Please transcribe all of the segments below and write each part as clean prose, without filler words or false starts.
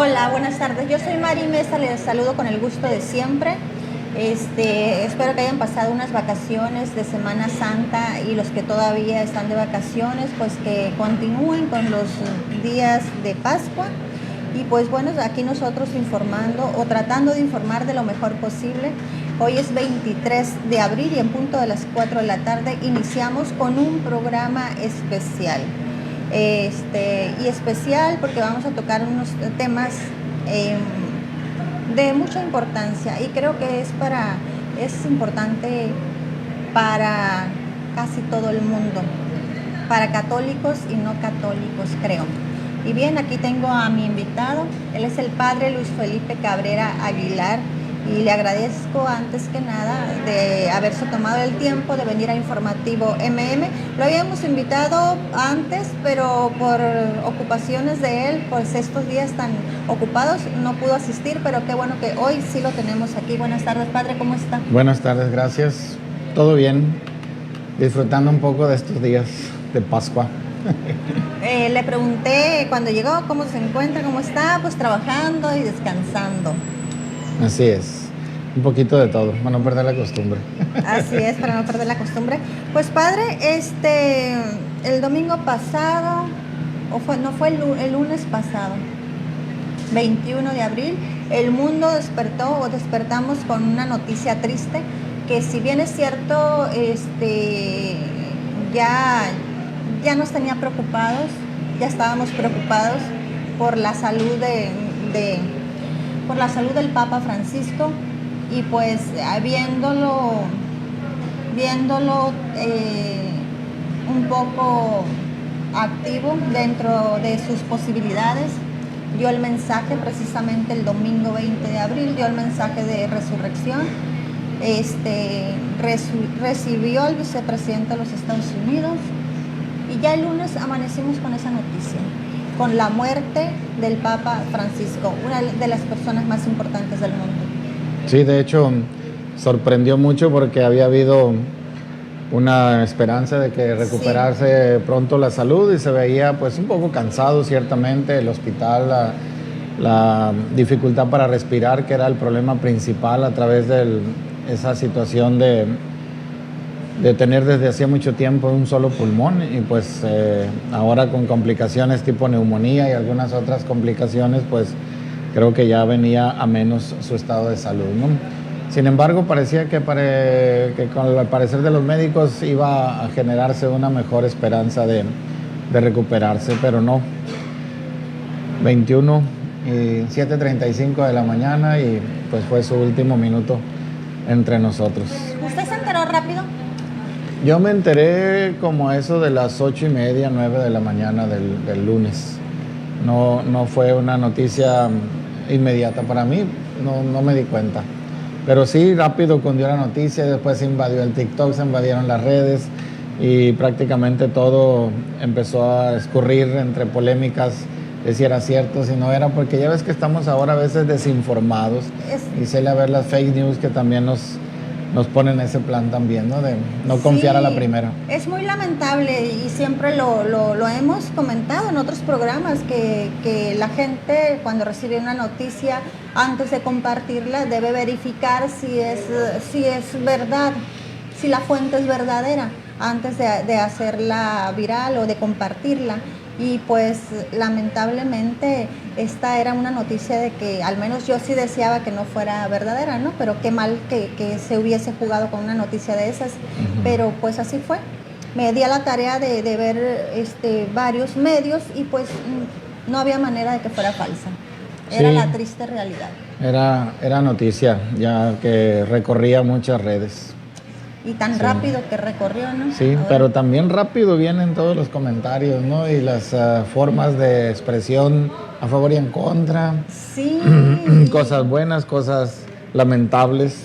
Hola, buenas tardes. Yo soy Mari Mesa, les saludo con el gusto de siempre. Espero que hayan pasado unas vacaciones de Semana Santa y los que todavía están de vacaciones, pues que continúen con los días de Pascua. Y pues bueno, aquí nosotros informando o tratando de informar de lo mejor posible. Hoy es 23 de abril y en punto de las 4 de la tarde iniciamos con un programa especial. Y especial porque vamos a tocar unos temas de mucha importancia y creo que es importante para casi todo el mundo, para católicos y no católicos, creo. Y bien, aquí tengo a mi invitado, él es el padre Luis Felipe Cabrera Aguilar y le agradezco antes que nada de haberse tomado el tiempo de venir a Informativo MM. Lo habíamos invitado antes, pero por ocupaciones de él, pues estos días tan ocupados, no pudo asistir, pero qué bueno que hoy sí lo tenemos aquí. Buenas tardes, padre, ¿cómo está? Buenas tardes, gracias. Todo bien, disfrutando un poco de estos días de Pascua. Le pregunté cuando llegó cómo se encuentra, cómo está, pues trabajando y descansando. Así es, un poquito de todo, para no perder la costumbre. Así es, para no perder la costumbre. Pues padre, el domingo pasado, el lunes pasado, 21 de abril, el mundo despertamos con una noticia triste, que si bien es cierto, ya nos tenía preocupados, ya estábamos preocupados por la salud por la salud del Papa Francisco y pues viéndolo un poco activo dentro de sus posibilidades, dio el mensaje precisamente el domingo 20 de abril, dio el mensaje de resurrección, recibió al vicepresidente de los Estados Unidos y ya el lunes amanecimos con esa noticia, con la muerte del Papa Francisco, una de las personas más importantes del mundo. Sí, de hecho, sorprendió mucho porque había habido una esperanza de que recuperarse pronto la salud y se veía pues un poco cansado ciertamente, el hospital, la dificultad para respirar, que era el problema principal a través de esa situación de tener desde hacía mucho tiempo un solo pulmón y pues ahora con complicaciones tipo neumonía y algunas otras complicaciones, pues creo que ya venía a menos su estado de salud, ¿no? Sin embargo, parecía que con el parecer de los médicos iba a generarse una mejor esperanza de recuperarse, pero no. 21 y 7:35 de la mañana y pues fue su último minuto entre nosotros. ¿Usted se enteró rápido? Yo me enteré como eso de las 8:30, 9 de la mañana del lunes. No fue una noticia inmediata para mí, no me di cuenta. Pero sí, rápido cundió la noticia, después se invadió el TikTok, se invadieron las redes y prácticamente todo empezó a escurrir entre polémicas de si era cierto, si no era, porque ya ves que estamos ahora a veces desinformados y suele haber las fake news que también nos ponen ese plan también, ¿no? De no confiar a la primera. Es muy lamentable y siempre lo hemos comentado en otros programas que la gente cuando recibe una noticia antes de compartirla debe verificar si es verdad, si la fuente es verdadera antes de hacerla viral o de compartirla. Y pues lamentablemente esta era una noticia de que al menos yo sí deseaba que no fuera verdadera, ¿no? Pero qué mal que se hubiese jugado con una noticia de esas, pero pues así fue. Me di a la tarea de ver varios medios y pues no había manera de que fuera falsa. Era la triste realidad. Era noticia ya que recorría muchas redes. Y tan rápido que recorrió, ¿no? Sí, pero también rápido vienen todos los comentarios, ¿no? Y las formas de expresión a favor y en contra. Sí. Cosas buenas, cosas lamentables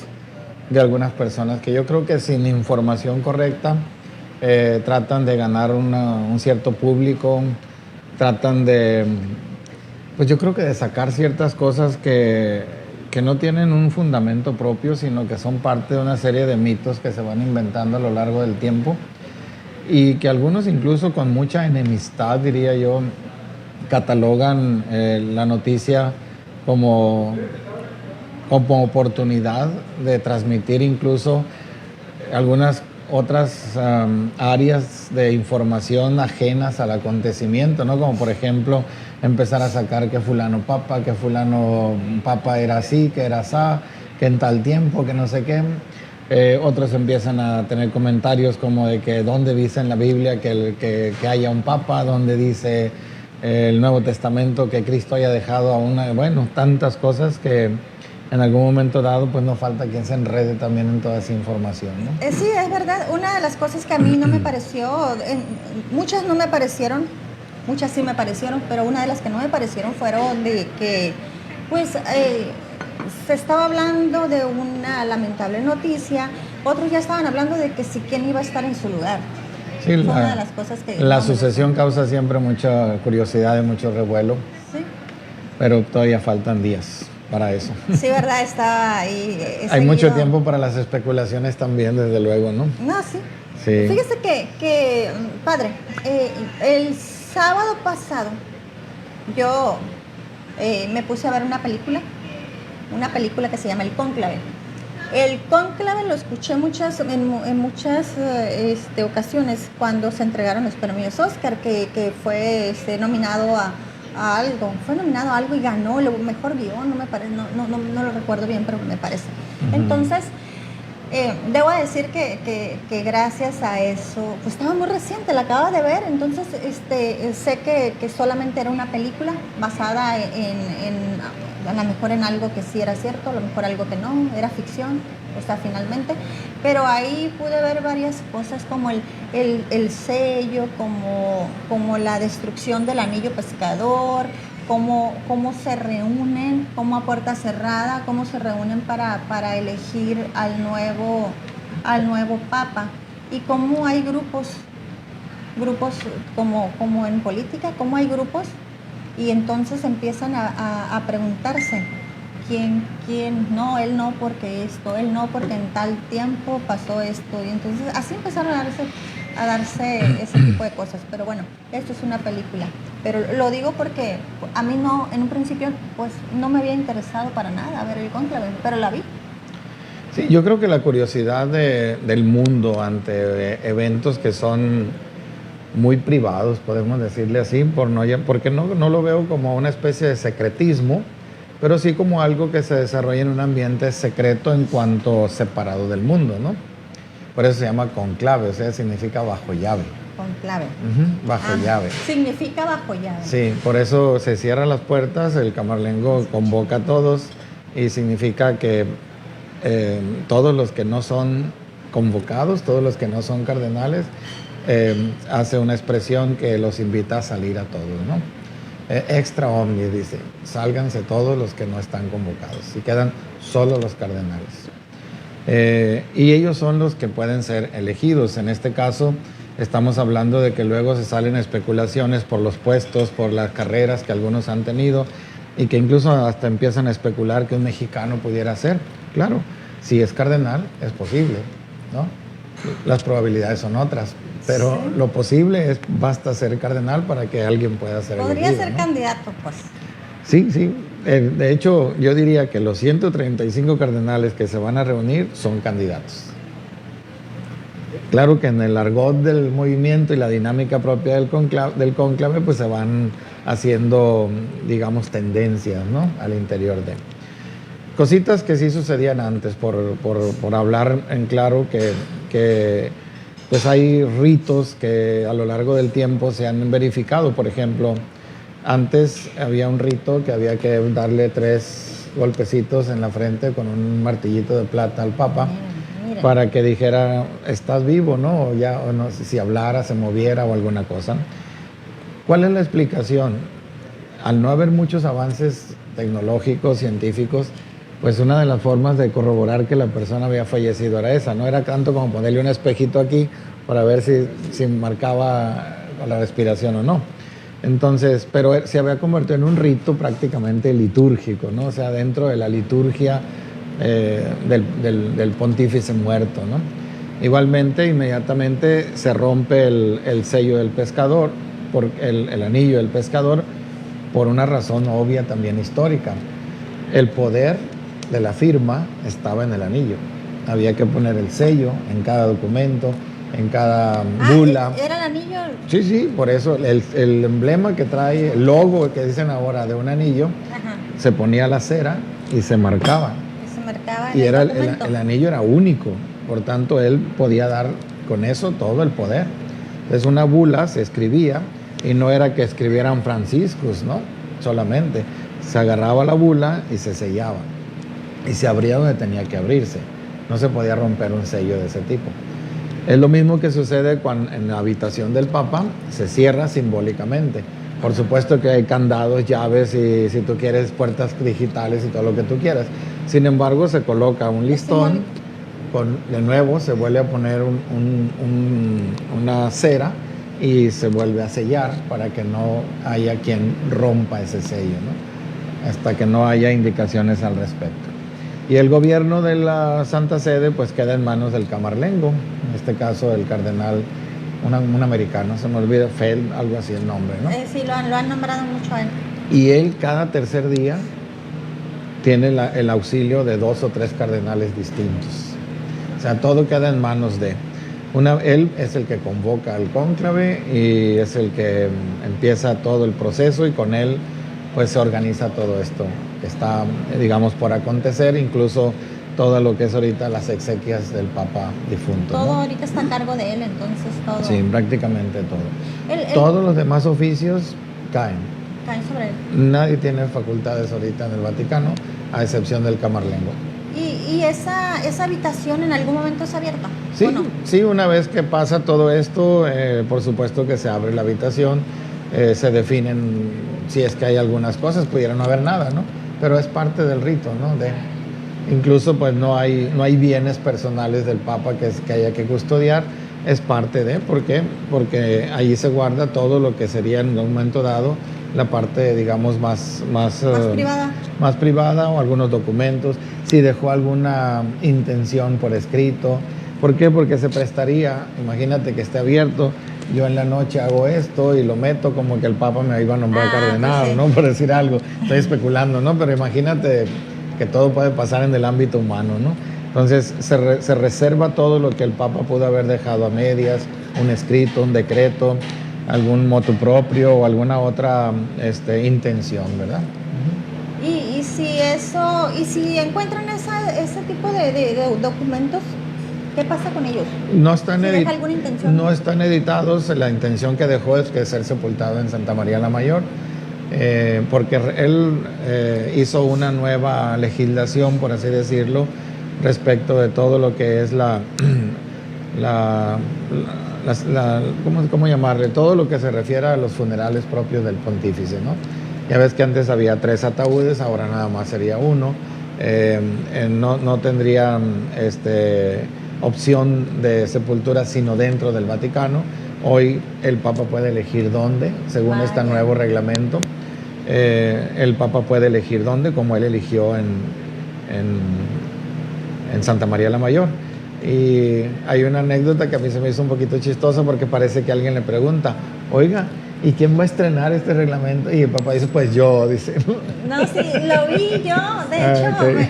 de algunas personas que yo creo que sin información correcta tratan de ganar un cierto público, tratan de, pues yo creo que de sacar ciertas cosas que no tienen un fundamento propio, sino que son parte de una serie de mitos que se van inventando a lo largo del tiempo y que algunos incluso con mucha enemistad, diría yo, catalogan la noticia como, como oportunidad de transmitir incluso algunas otras áreas de información ajenas al acontecimiento, ¿no? Como por ejemplo empezar a sacar que fulano papa era así, que era asá, que en tal tiempo, que no sé qué. Otros empiezan a tener comentarios como de que dónde dice en la Biblia que haya un papa, dónde dice el Nuevo Testamento que Cristo haya dejado a una... Bueno, tantas cosas que en algún momento dado pues no falta quien se enrede también en toda esa información, ¿no? Sí, es verdad. Una de las cosas que a mí no me pareció, muchas no me parecieron, muchas sí me parecieron, pero una de las que no me parecieron fueron de que pues se estaba hablando de una lamentable noticia, otros ya estaban hablando de que si quién iba a estar en su lugar. Sí, fue una de las cosas que... la sucesión causa siempre mucha curiosidad y mucho revuelo, sí, pero todavía faltan días para eso. Sí, verdad, está ahí. Hay mucho tiempo para las especulaciones también, desde luego, ¿no? No, sí. Sí. Fíjese que padre, el sábado pasado yo me puse a ver una película que se llama El Cónclave. El Cónclave lo escuché en muchas ocasiones cuando se entregaron los premios Oscar, que fue nominado a algo, y ganó el mejor guión, no lo recuerdo bien, pero me parece. Entonces, debo decir que gracias a eso, pues estaba muy reciente, la acababa de ver, entonces sé que solamente era una película basada a lo mejor en algo que sí era cierto, a lo mejor algo que no, era ficción, o sea, finalmente, pero ahí pude ver varias cosas como el sello, como la destrucción del anillo pescador, cómo se reúnen, cómo a puerta cerrada, cómo se reúnen para elegir al nuevo papa, y cómo hay grupos como en política, cómo hay grupos, y entonces empiezan a preguntarse quién, no, él no porque esto, él no porque en tal tiempo pasó esto, y entonces así empezaron a darse ese tipo de cosas. Pero bueno, esto es una película, pero lo digo porque a mí no, en un principio pues no me había interesado para nada ver El Cónclave, pero la vi. Sí, yo creo que la curiosidad del mundo ante eventos que son muy privados, podemos decirle así, porque no lo veo como una especie de secretismo, pero sí como algo que se desarrolla en un ambiente secreto en cuanto separado del mundo, ¿no? Por eso se llama conclave, o sea, significa bajo llave. Conclave. Bajo llave. Significa bajo llave. Sí, por eso se cierran las puertas, el camarlengo convoca a todos y significa que todos los que no son convocados, todos los que no son cardenales, hace una expresión que los invita a salir a todos, ¿no? Extra omnis, dice, sálganse todos los que no están convocados y quedan solo los cardenales. Y ellos son los que pueden ser elegidos. En este caso estamos hablando de que luego se salen especulaciones por los puestos, por las carreras que algunos han tenido, y que incluso hasta empiezan a especular que un mexicano pudiera ser. Claro, si es cardenal es posible, ¿no? Las probabilidades son otras, pero sí, lo posible es, basta ser cardenal para que alguien pueda ser elegido. Podría ser, ¿no?, candidato, pues. Sí, sí. De hecho, yo diría que los 135 cardenales que se van a reunir son candidatos. Claro que en el argot del movimiento y la dinámica propia del cónclave, pues se van haciendo, digamos, tendencias, ¿no?, al interior de... Cositas que sí sucedían antes, por hablar en claro que pues hay ritos que a lo largo del tiempo se han verificado. Por ejemplo, antes había un rito que había que darle 3 golpecitos en la frente con un martillito de plata al Papa, para que dijera, estás vivo, ¿no? O no sé si hablara, se moviera o alguna cosa. ¿Cuál es la explicación? Al no haber muchos avances tecnológicos, científicos, pues una de las formas de corroborar que la persona había fallecido era esa. No era tanto como ponerle un espejito aquí para ver si marcaba la respiración o no. Entonces, pero se había convertido en un rito prácticamente litúrgico, ¿no? O sea, dentro de la liturgia del pontífice muerto, ¿no? Igualmente, inmediatamente se rompe el sello del pescador, el anillo del pescador, por una razón obvia también histórica. El poder de la firma estaba en el anillo. Había que poner el sello en cada documento, en cada bula. ¿Era el anillo? Sí, sí, por eso el emblema que trae, el logo que dicen ahora de un anillo, Ajá. se ponía la cera y se marcaba. Se marcaba Y en era el documento. el anillo era único, por tanto él podía dar con eso todo el poder. Entonces una bula se escribía y no era que escribieran franciscos, ¿no? Solamente se agarraba la bula y se sellaba y se abría donde tenía que abrirse. No se podía romper un sello de ese tipo. Es lo mismo que sucede cuando en la habitación del Papa se cierra simbólicamente. Por supuesto que hay candados, llaves y si tú quieres puertas digitales y todo lo que tú quieras. Sin embargo, se coloca un listón, de nuevo se vuelve a poner una cera y se vuelve a sellar para que no haya quien rompa ese sello, ¿no? Hasta que no haya indicaciones al respecto. Y el gobierno de la Santa Sede pues queda en manos del camarlengo, en este caso el cardenal, un americano, se me olvida, Feld, algo así el nombre, ¿no? Sí, lo han nombrado mucho a él. Y él cada tercer día tiene el auxilio de 2 o 3 cardenales distintos. O sea, todo queda en manos de... él es el que convoca al cónclave y es el que empieza todo el proceso y con él pues se organiza todo esto que está, digamos, por acontecer, incluso todo lo que es ahorita las exequias del Papa difunto. Todo, ¿no? ahorita está a cargo de él, entonces todo. Sí, prácticamente todo. Todos los demás oficios caen. Caen sobre él. Nadie tiene facultades ahorita en el Vaticano, a excepción del camarlengo. ¿Y esa habitación en algún momento es abierta? Sí, ¿o no? sí, una vez que pasa todo esto, por supuesto que se abre la habitación, se definen si es que hay algunas cosas, pudiera no haber nada, ¿no? Pero es parte del rito, ¿no? Incluso pues no hay bienes personales del Papa que haya que custodiar, es parte de, ¿por qué? Porque allí se guarda todo lo que sería en un momento dado la parte, digamos, más privada. Más privada o algunos documentos, si dejó alguna intención por escrito. ¿Por qué? Porque se prestaría, imagínate que esté abierto, yo en la noche hago esto y lo meto como que el Papa me iba a nombrar cardenal, pues sí. ¿no? Por decir algo, estoy especulando, ¿no? Pero imagínate que todo puede pasar en el ámbito humano, ¿no? Entonces se reserva todo lo que el Papa pudo haber dejado a medias, un escrito, un decreto, algún motu propio o alguna otra intención, ¿verdad? Y si encuentran ese tipo de documentos, ¿qué pasa con ellos? No están, ¿Deja alguna intención? no están editados. La intención que dejó es que ser sepultado en Santa María la Mayor, porque él hizo una nueva legislación, por así decirlo, respecto de todo lo que es ¿cómo llamarle? Todo lo que se refiere a los funerales propios del pontífice, ¿no? Ya ves que antes había 3 ataúdes, ahora nada más sería 1. No tendrían opción de sepultura sino dentro del Vaticano. Hoy el Papa puede elegir dónde, según este nuevo reglamento. El Papa puede elegir dónde, como él eligió en Santa María la Mayor. Y hay una anécdota que a mí se me hizo un poquito chistosa porque parece que alguien le pregunta, oiga, ¿y quién va a estrenar este reglamento? Y el Papa dice, pues yo, dice. No, sí, lo vi yo. De hecho, okay.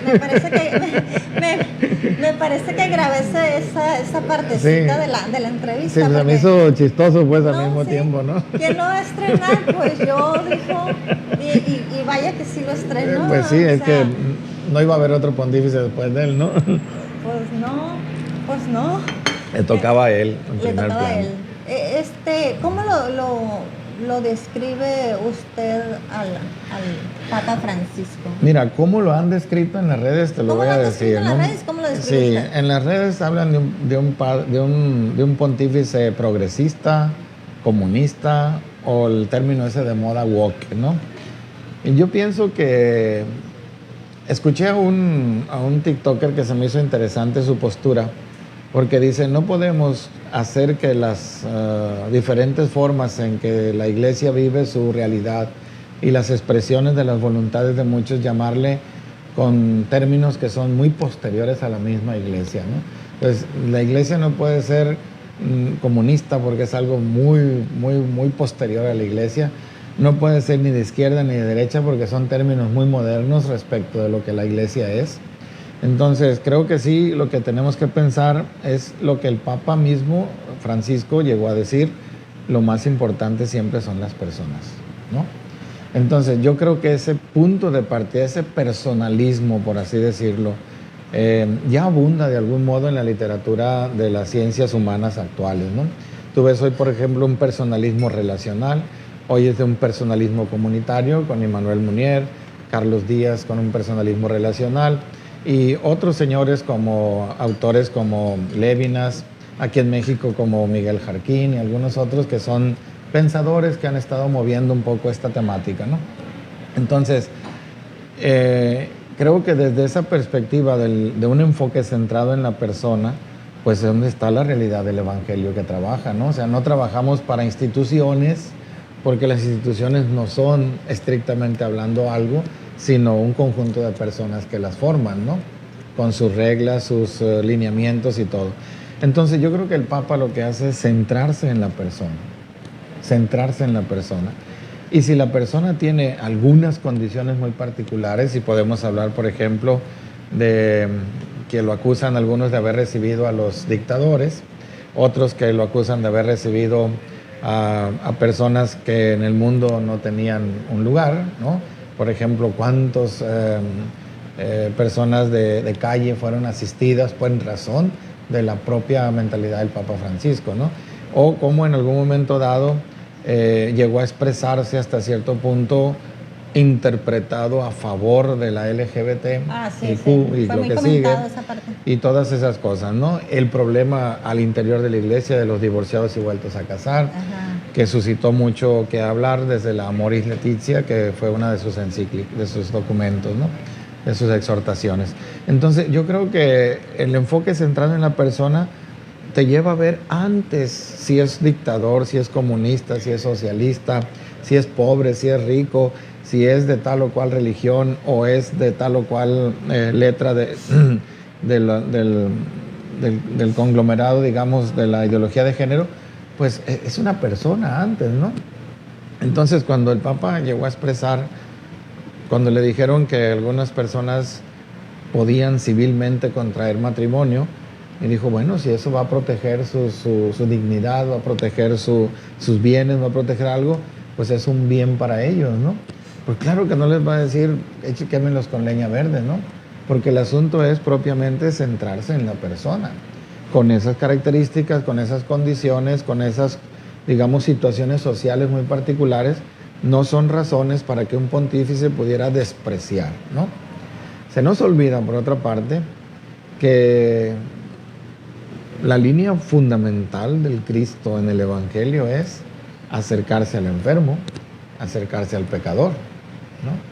me parece que grabé esa partecita Sí. de la entrevista. Sí, se me hizo chistoso pues al mismo sí. tiempo, ¿no? ¿Quién lo va a estrenar? Pues yo, dijo, y vaya que sí lo estrenó. Pues sí, es que no iba a haber otro pontífice después de él, ¿no? Pues no. Le tocaba a él en Le primer tocaba a plano. él. ¿Cómo lo describe usted al Papa Francisco? Mira, ¿cómo lo han descrito en las redes? Te lo voy a decir. ¿Cómo lo han descrito en las redes? ¿Cómo lo describe Sí, usted? en las redes hablan de un pontífice progresista, comunista, o el término ese de moda woke, ¿no? Y yo pienso que escuché a un TikToker que se me hizo interesante su postura, porque dice, no podemos hacer que las diferentes formas en que la iglesia vive su realidad y las expresiones de las voluntades de muchos, llamarle con términos que son muy posteriores a la misma iglesia, ¿no? Entonces, la iglesia no puede ser comunista porque es algo muy, muy, muy posterior a la iglesia, no puede ser ni de izquierda ni de derecha porque son términos muy modernos respecto de lo que la iglesia es. Entonces, creo que sí, lo que tenemos que pensar es lo que el Papa mismo, Francisco, llegó a decir: lo más importante siempre son las personas, ¿no? Entonces, yo creo que ese punto de partida, ese personalismo, por así decirlo, ya abunda de algún modo en la literatura de las ciencias humanas actuales, ¿no? Tú ves hoy, por ejemplo, un personalismo relacional, hoy es de un personalismo comunitario con Emmanuel Mounier, Carlos Díaz con un personalismo relacional, y otros señores como autores como Lévinas, aquí en México como Miguel Jarquín y algunos otros que son pensadores que han estado moviendo un poco esta temática, ¿no? Entonces, creo que desde esa perspectiva de un enfoque centrado en la persona, pues es donde está la realidad del evangelio que trabaja, ¿no? O sea, no trabajamos para instituciones, porque las instituciones no son estrictamente hablando algo, sino un conjunto de personas que las forman, ¿no? Con sus reglas, sus lineamientos y todo. Entonces yo creo que el Papa lo que hace es centrarse en la persona, centrarse en la persona. Y si la persona tiene algunas condiciones muy particulares, y podemos hablar, por ejemplo, de que lo acusan algunos de haber recibido a los dictadores, otros que lo acusan de haber recibido a personas que en el mundo no tenían un lugar, ¿no? Por ejemplo, cuántas personas de calle fueron asistidas por razón de la propia mentalidad del Papa Francisco, ¿no? O cómo en algún momento dado llegó a expresarse hasta cierto punto interpretado a favor de la LGBT y lo que sigue, y todas esas cosas, ¿no? El problema al interior de la iglesia de los divorciados y vueltos a casar, que suscitó mucho que hablar desde la Amoris Laetitia, que fue una de sus encíclicas, de sus documentos, ¿no? De sus exhortaciones. Entonces yo creo que el enfoque centrado en la persona te lleva a ver antes si es dictador, si es comunista, si es socialista, si es pobre, si es rico, si es de tal o cual religión o es de tal o cual letra del conglomerado, digamos, de la ideología de género, pues es una persona antes, ¿no? Entonces, cuando el Papa llegó a expresar, cuando le dijeron que algunas personas podían civilmente contraer matrimonio, y dijo, bueno, si eso va a proteger su dignidad, va a proteger sus bienes, va a proteger algo, pues es un bien para ellos, ¿no? Pues claro que no les va a decir, quémenlos con leña verde, ¿no? Porque el asunto es propiamente centrarse en la persona, con esas características, con esas condiciones, con esas, digamos, situaciones sociales muy particulares, no son razones para que un pontífice pudiera despreciar, ¿no? Se nos olvida, por otra parte, que la línea fundamental del Cristo en el Evangelio es acercarse al enfermo, acercarse al pecador, ¿no?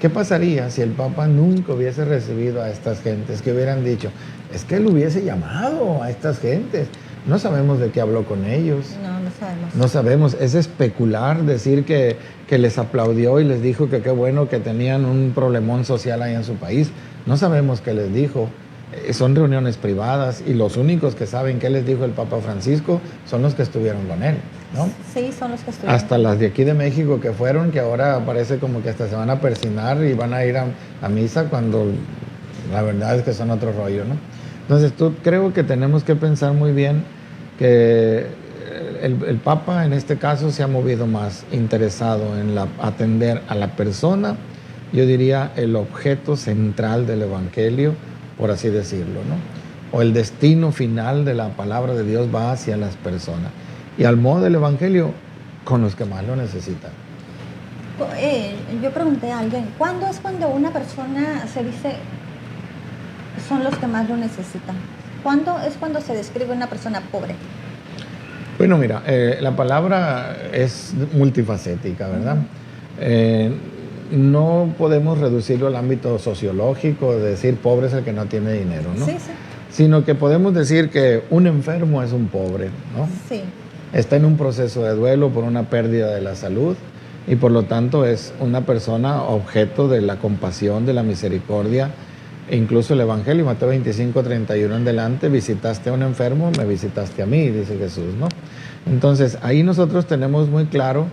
¿Qué pasaría si el Papa nunca hubiese recibido a estas gentes que hubieran dicho, es que él hubiese llamado a estas gentes? No sabemos de qué habló con ellos. No sabemos. No sabemos, es especular, decir que les aplaudió y les dijo que qué bueno que tenían un problemón social ahí en su país. No sabemos qué les dijo. Son reuniones privadas y los únicos que saben qué les dijo el Papa Francisco son los que estuvieron con él, ¿no? Sí, son los que estuvieron. Hasta las de aquí de México que fueron, que ahora parece como que hasta se van a persignar y van a ir a misa, cuando la verdad es que son otro rollo, ¿no? Entonces, creo que tenemos que pensar muy bien que el Papa en este caso se ha movido más interesado en atender a la persona, yo diría el objeto central del Evangelio, por así decirlo, ¿no? O el destino final de la palabra de Dios va hacia las personas. Y al modo del Evangelio, con los que más lo necesitan. Yo pregunté a alguien, ¿cuándo es cuando una persona se dice son los que más lo necesitan? ¿Cuándo es cuando se describe una persona pobre? Bueno, mira, la palabra es multifacética, ¿verdad? No podemos reducirlo al ámbito sociológico, de decir pobre es el que no tiene dinero, ¿no? Sí, sí. Sino que podemos decir que un enfermo es un pobre, ¿no? Sí. Está en un proceso de duelo por una pérdida de la salud y por lo tanto es una persona objeto de la compasión, de la misericordia. E incluso el Evangelio, Mateo 25, 31 en adelante, visitaste a un enfermo, me visitaste a mí, dice Jesús, ¿no? Entonces, ahí nosotros tenemos muy claro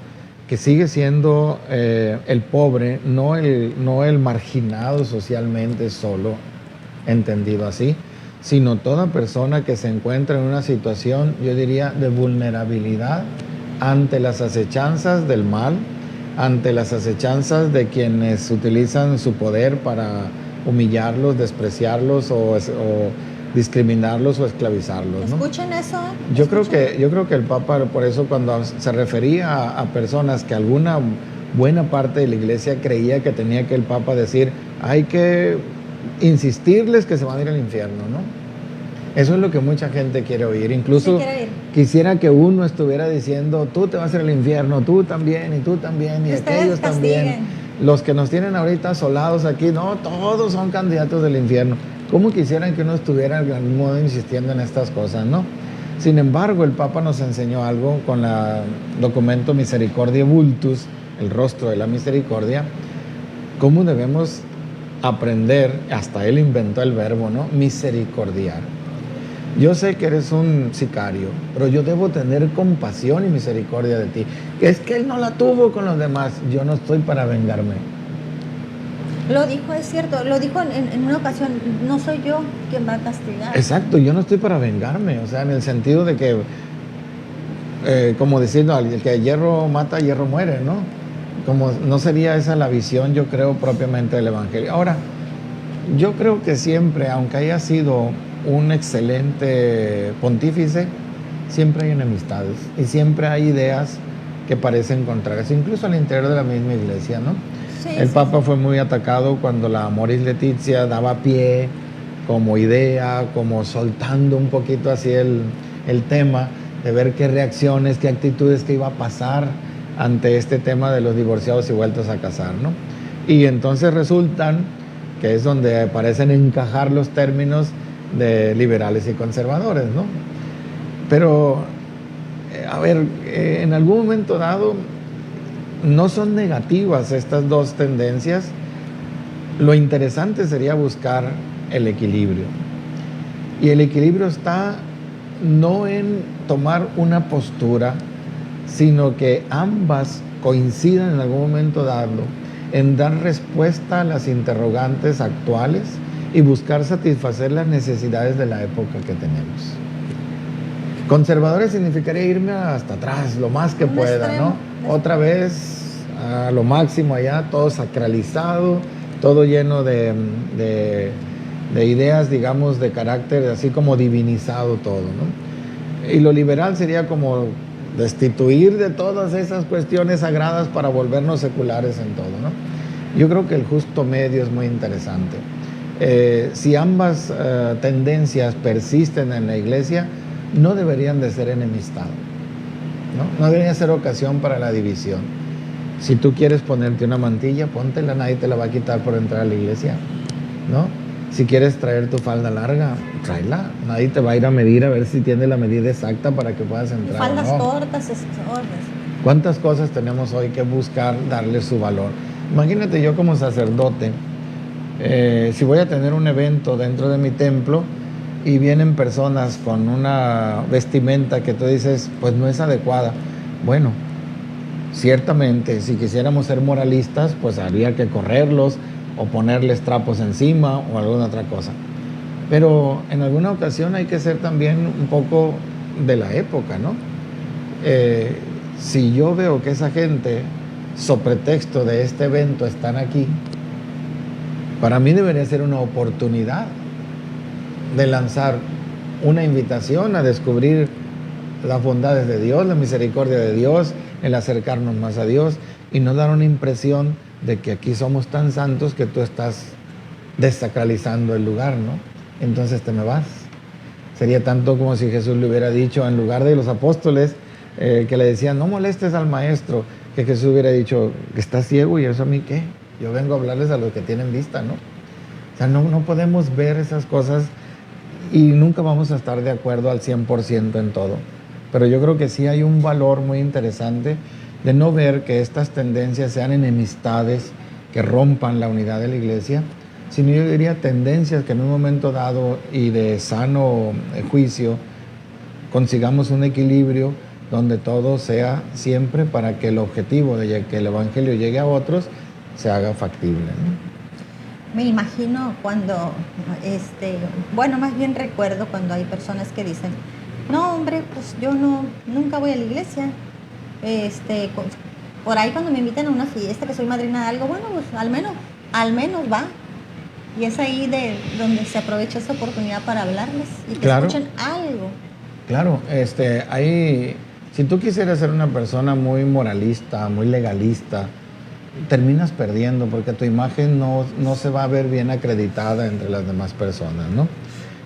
que sigue siendo el pobre, no el marginado socialmente solo, entendido así, sino toda persona que se encuentra en una situación, yo diría, de vulnerabilidad ante las acechanzas del mal, ante las acechanzas de quienes utilizan su poder para humillarlos, despreciarlos o discriminarlos o esclavizarlos, ¿no? Escuchen eso. Yo creo que el Papa, por eso cuando se refería a personas que alguna buena parte de la iglesia creía que tenía que el Papa decir, hay que insistirles que se van a ir al infierno, ¿no? Eso es lo que mucha gente quiere oír. Incluso quisiera que uno estuviera diciendo, tú te vas a ir al infierno, tú también, y aquellos también. Los que nos tienen ahorita asolados aquí, no, todos son candidatos del infierno. ¿Cómo quisieran que uno estuviera de algún modo insistiendo en estas cosas, no? Sin embargo, el Papa nos enseñó algo con el documento Misericordiae Vultus, el rostro de la misericordia, cómo debemos aprender, hasta él inventó el verbo, ¿no? Misericordiar. Yo sé que eres un sicario, pero yo debo tener compasión y misericordia de ti. Es que él no la tuvo con los demás, yo no estoy para vengarme. Lo dijo, es cierto, lo dijo en una ocasión, no soy yo quien va a castigar. Exacto, yo no estoy para vengarme, o sea, en el sentido de que, como diciendo, el que hierro mata, hierro muere, ¿no? Como no sería esa la visión, yo creo, propiamente del Evangelio. Ahora, yo creo que siempre, aunque haya sido un excelente pontífice, siempre hay enemistades y siempre hay ideas que parecen contrarias, incluso al interior de la misma iglesia, ¿no? Sí, el Papa fue muy atacado cuando la Amoris Laetitia daba pie como idea, como soltando un poquito así el tema de ver qué reacciones, qué actitudes que iba a pasar ante este tema de los divorciados y vueltos a casar, ¿no? Y entonces resultan que es donde parecen encajar los términos de liberales y conservadores, ¿no? Pero, a ver, en algún momento dado no son negativas estas dos tendencias. Lo interesante sería buscar el equilibrio. Y el equilibrio está no en tomar una postura, sino que ambas coincidan en algún momento dado en dar respuesta a las interrogantes actuales y buscar satisfacer las necesidades de la época que tenemos. Conservadores significaría irme hasta atrás, lo más que pueda, ¿no? Otra vez a lo máximo allá, todo sacralizado, todo lleno de ideas, digamos, de carácter así como divinizado todo, ¿no? Y lo liberal sería como destituir de todas esas cuestiones sagradas para volvernos seculares en todo, ¿no? Yo creo que el justo medio es muy interesante. Si ambas tendencias persisten en la iglesia, no deberían de ser enemistad, ¿no? No debería ser ocasión para la división. Si tú quieres ponerte una mantilla, póntela, nadie te la va a quitar por entrar a la iglesia, ¿no? Si quieres traer tu falda larga, tráela, nadie te va a ir a medir a ver si tiene la medida exacta para que puedas entrar. Faldas cortas, ¿Cuántas cosas tenemos hoy que buscar darle su valor? Imagínate yo como sacerdote, si voy a tener un evento dentro de mi templo y vienen personas con una vestimenta que tú dices, pues no es adecuada. Bueno, ciertamente, si quisiéramos ser moralistas, pues habría que correrlos o ponerles trapos encima o alguna otra cosa. Pero en alguna ocasión hay que ser también un poco de la época, ¿no? Si yo veo que esa gente, sobre pretexto de este evento, están aquí, para mí debería ser una oportunidad de lanzar una invitación a descubrir las bondades de Dios, la misericordia de Dios, el acercarnos más a Dios y no dar una impresión de que aquí somos tan santos que tú estás desacralizando el lugar, ¿no? Entonces te me vas. Sería tanto como si Jesús le hubiera dicho, en lugar de los apóstoles que le decían, no molestes al maestro, que Jesús hubiera dicho, que estás ciego y eso a mí qué, yo vengo a hablarles a los que tienen vista, ¿no? O sea, no podemos ver esas cosas y nunca vamos a estar de acuerdo al 100% en todo. Pero yo creo que sí hay un valor muy interesante de no ver que estas tendencias sean enemistades que rompan la unidad de la iglesia, sino yo diría tendencias que en un momento dado y de sano juicio consigamos un equilibrio donde todo sea siempre para que el objetivo de que el Evangelio llegue a otros se haga factible, ¿no? Me imagino cuando, bueno, más bien recuerdo cuando hay personas que dicen, no, hombre, pues yo nunca voy a la iglesia. Por ahí cuando me invitan a una fiesta, que soy madrina de algo, bueno, pues al menos va. Y es ahí donde se aprovecha esa oportunidad para hablarles y que Claro. escuchen algo. Claro, si tú quisieras ser una persona muy moralista, muy legalista, terminas perdiendo porque tu imagen no se va a ver bien acreditada entre las demás personas, ¿no?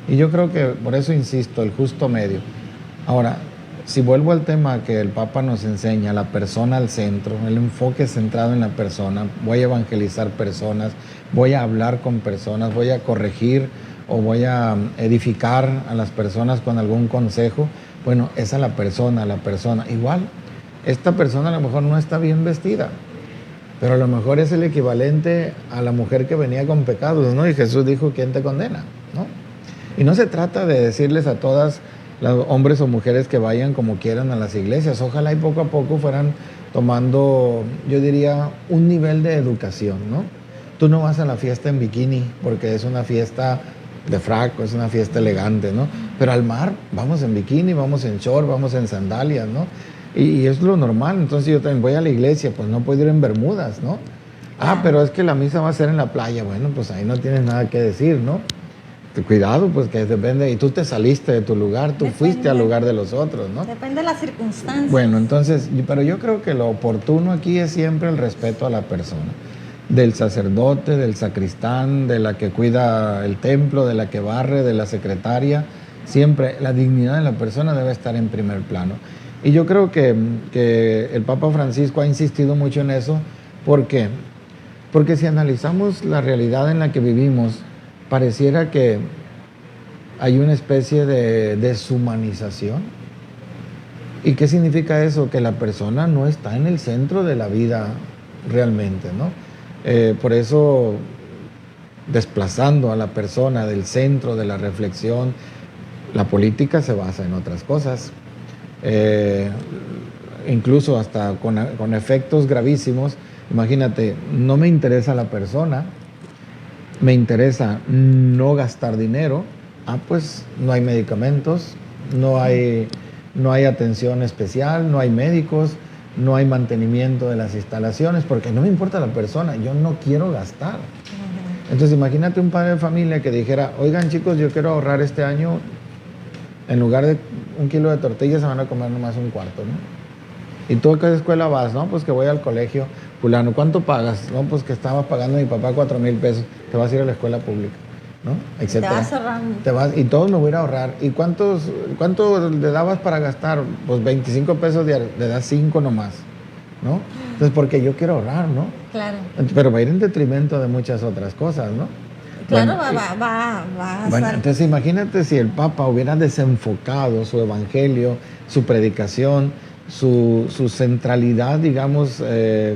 Y yo creo que por eso insisto, el justo medio. Ahora, si vuelvo al tema que el Papa nos enseña, la persona al centro, el enfoque centrado en la persona, voy a evangelizar personas, voy a hablar con personas, voy a corregir o voy a edificar a las personas con algún consejo, bueno, es a la persona. Igual, esta persona a lo mejor no está bien vestida, pero a lo mejor es el equivalente a la mujer que venía con pecados, ¿no? Y Jesús dijo, ¿quién te condena?, ¿no? Y no se trata de decirles a todas las hombres o mujeres que vayan como quieran a las iglesias. Ojalá y poco a poco fueran tomando, yo diría, un nivel de educación, ¿no? Tú no vas a la fiesta en bikini porque es una fiesta de frac, es una fiesta elegante, ¿no? Pero al mar vamos en bikini, vamos en short, vamos en sandalias, ¿no? Y es lo normal. Entonces yo también voy a la iglesia, pues no puedo ir en bermudas, ¿no? Ah, pero es que la misa va a ser en la playa. Bueno, pues ahí no tienes nada que decir, ¿no? Cuidado, pues que depende. Y tú te saliste de tu lugar, tú fuiste al lugar de los otros, ¿no? Depende de las circunstancias. Bueno, entonces, pero yo creo que lo oportuno aquí es siempre el respeto a la persona. Del sacerdote, del sacristán, de la que cuida el templo, de la que barre, de la secretaria. Siempre la dignidad de la persona debe estar en primer plano. Y yo creo que el Papa Francisco ha insistido mucho en eso. ¿Por qué? Porque si analizamos la realidad en la que vivimos, pareciera que hay una especie de deshumanización. ¿Y qué significa eso? Que la persona no está en el centro de la vida realmente, ¿no? Por eso, desplazando a la persona del centro de la reflexión, la política se basa en otras cosas. Incluso hasta con efectos gravísimos. Imagínate, no me interesa la persona, me interesa no gastar dinero. Pues no hay medicamentos, no hay atención especial, no hay médicos, no hay mantenimiento de las instalaciones, porque no me importa la persona, yo no quiero gastar. Entonces imagínate un padre de familia que dijera, oigan chicos, yo quiero ahorrar este año, en lugar de 1 kilo de tortillas se van a comer nomás 1/4, ¿no? ¿Y tú a qué escuela vas? No, pues que voy al colegio fulano. ¿Cuánto pagas? No, pues que estaba pagando mi papá 4,000 pesos. Te vas a ir a la escuela pública, ¿no? Etcétera. Te vas ahorrando. Y todos me voy a ir a ahorrar. ¿Y cuánto le dabas para gastar? Pues 25 pesos diarios. Le das 5 nomás, ¿no? Entonces, porque yo quiero ahorrar, ¿no? Claro. Pero va a ir en detrimento de muchas otras cosas, ¿no? Claro, Bueno, va a bueno, estar. entonces imagínate si el Papa hubiera desenfocado su evangelio, su predicación, su centralidad, digamos,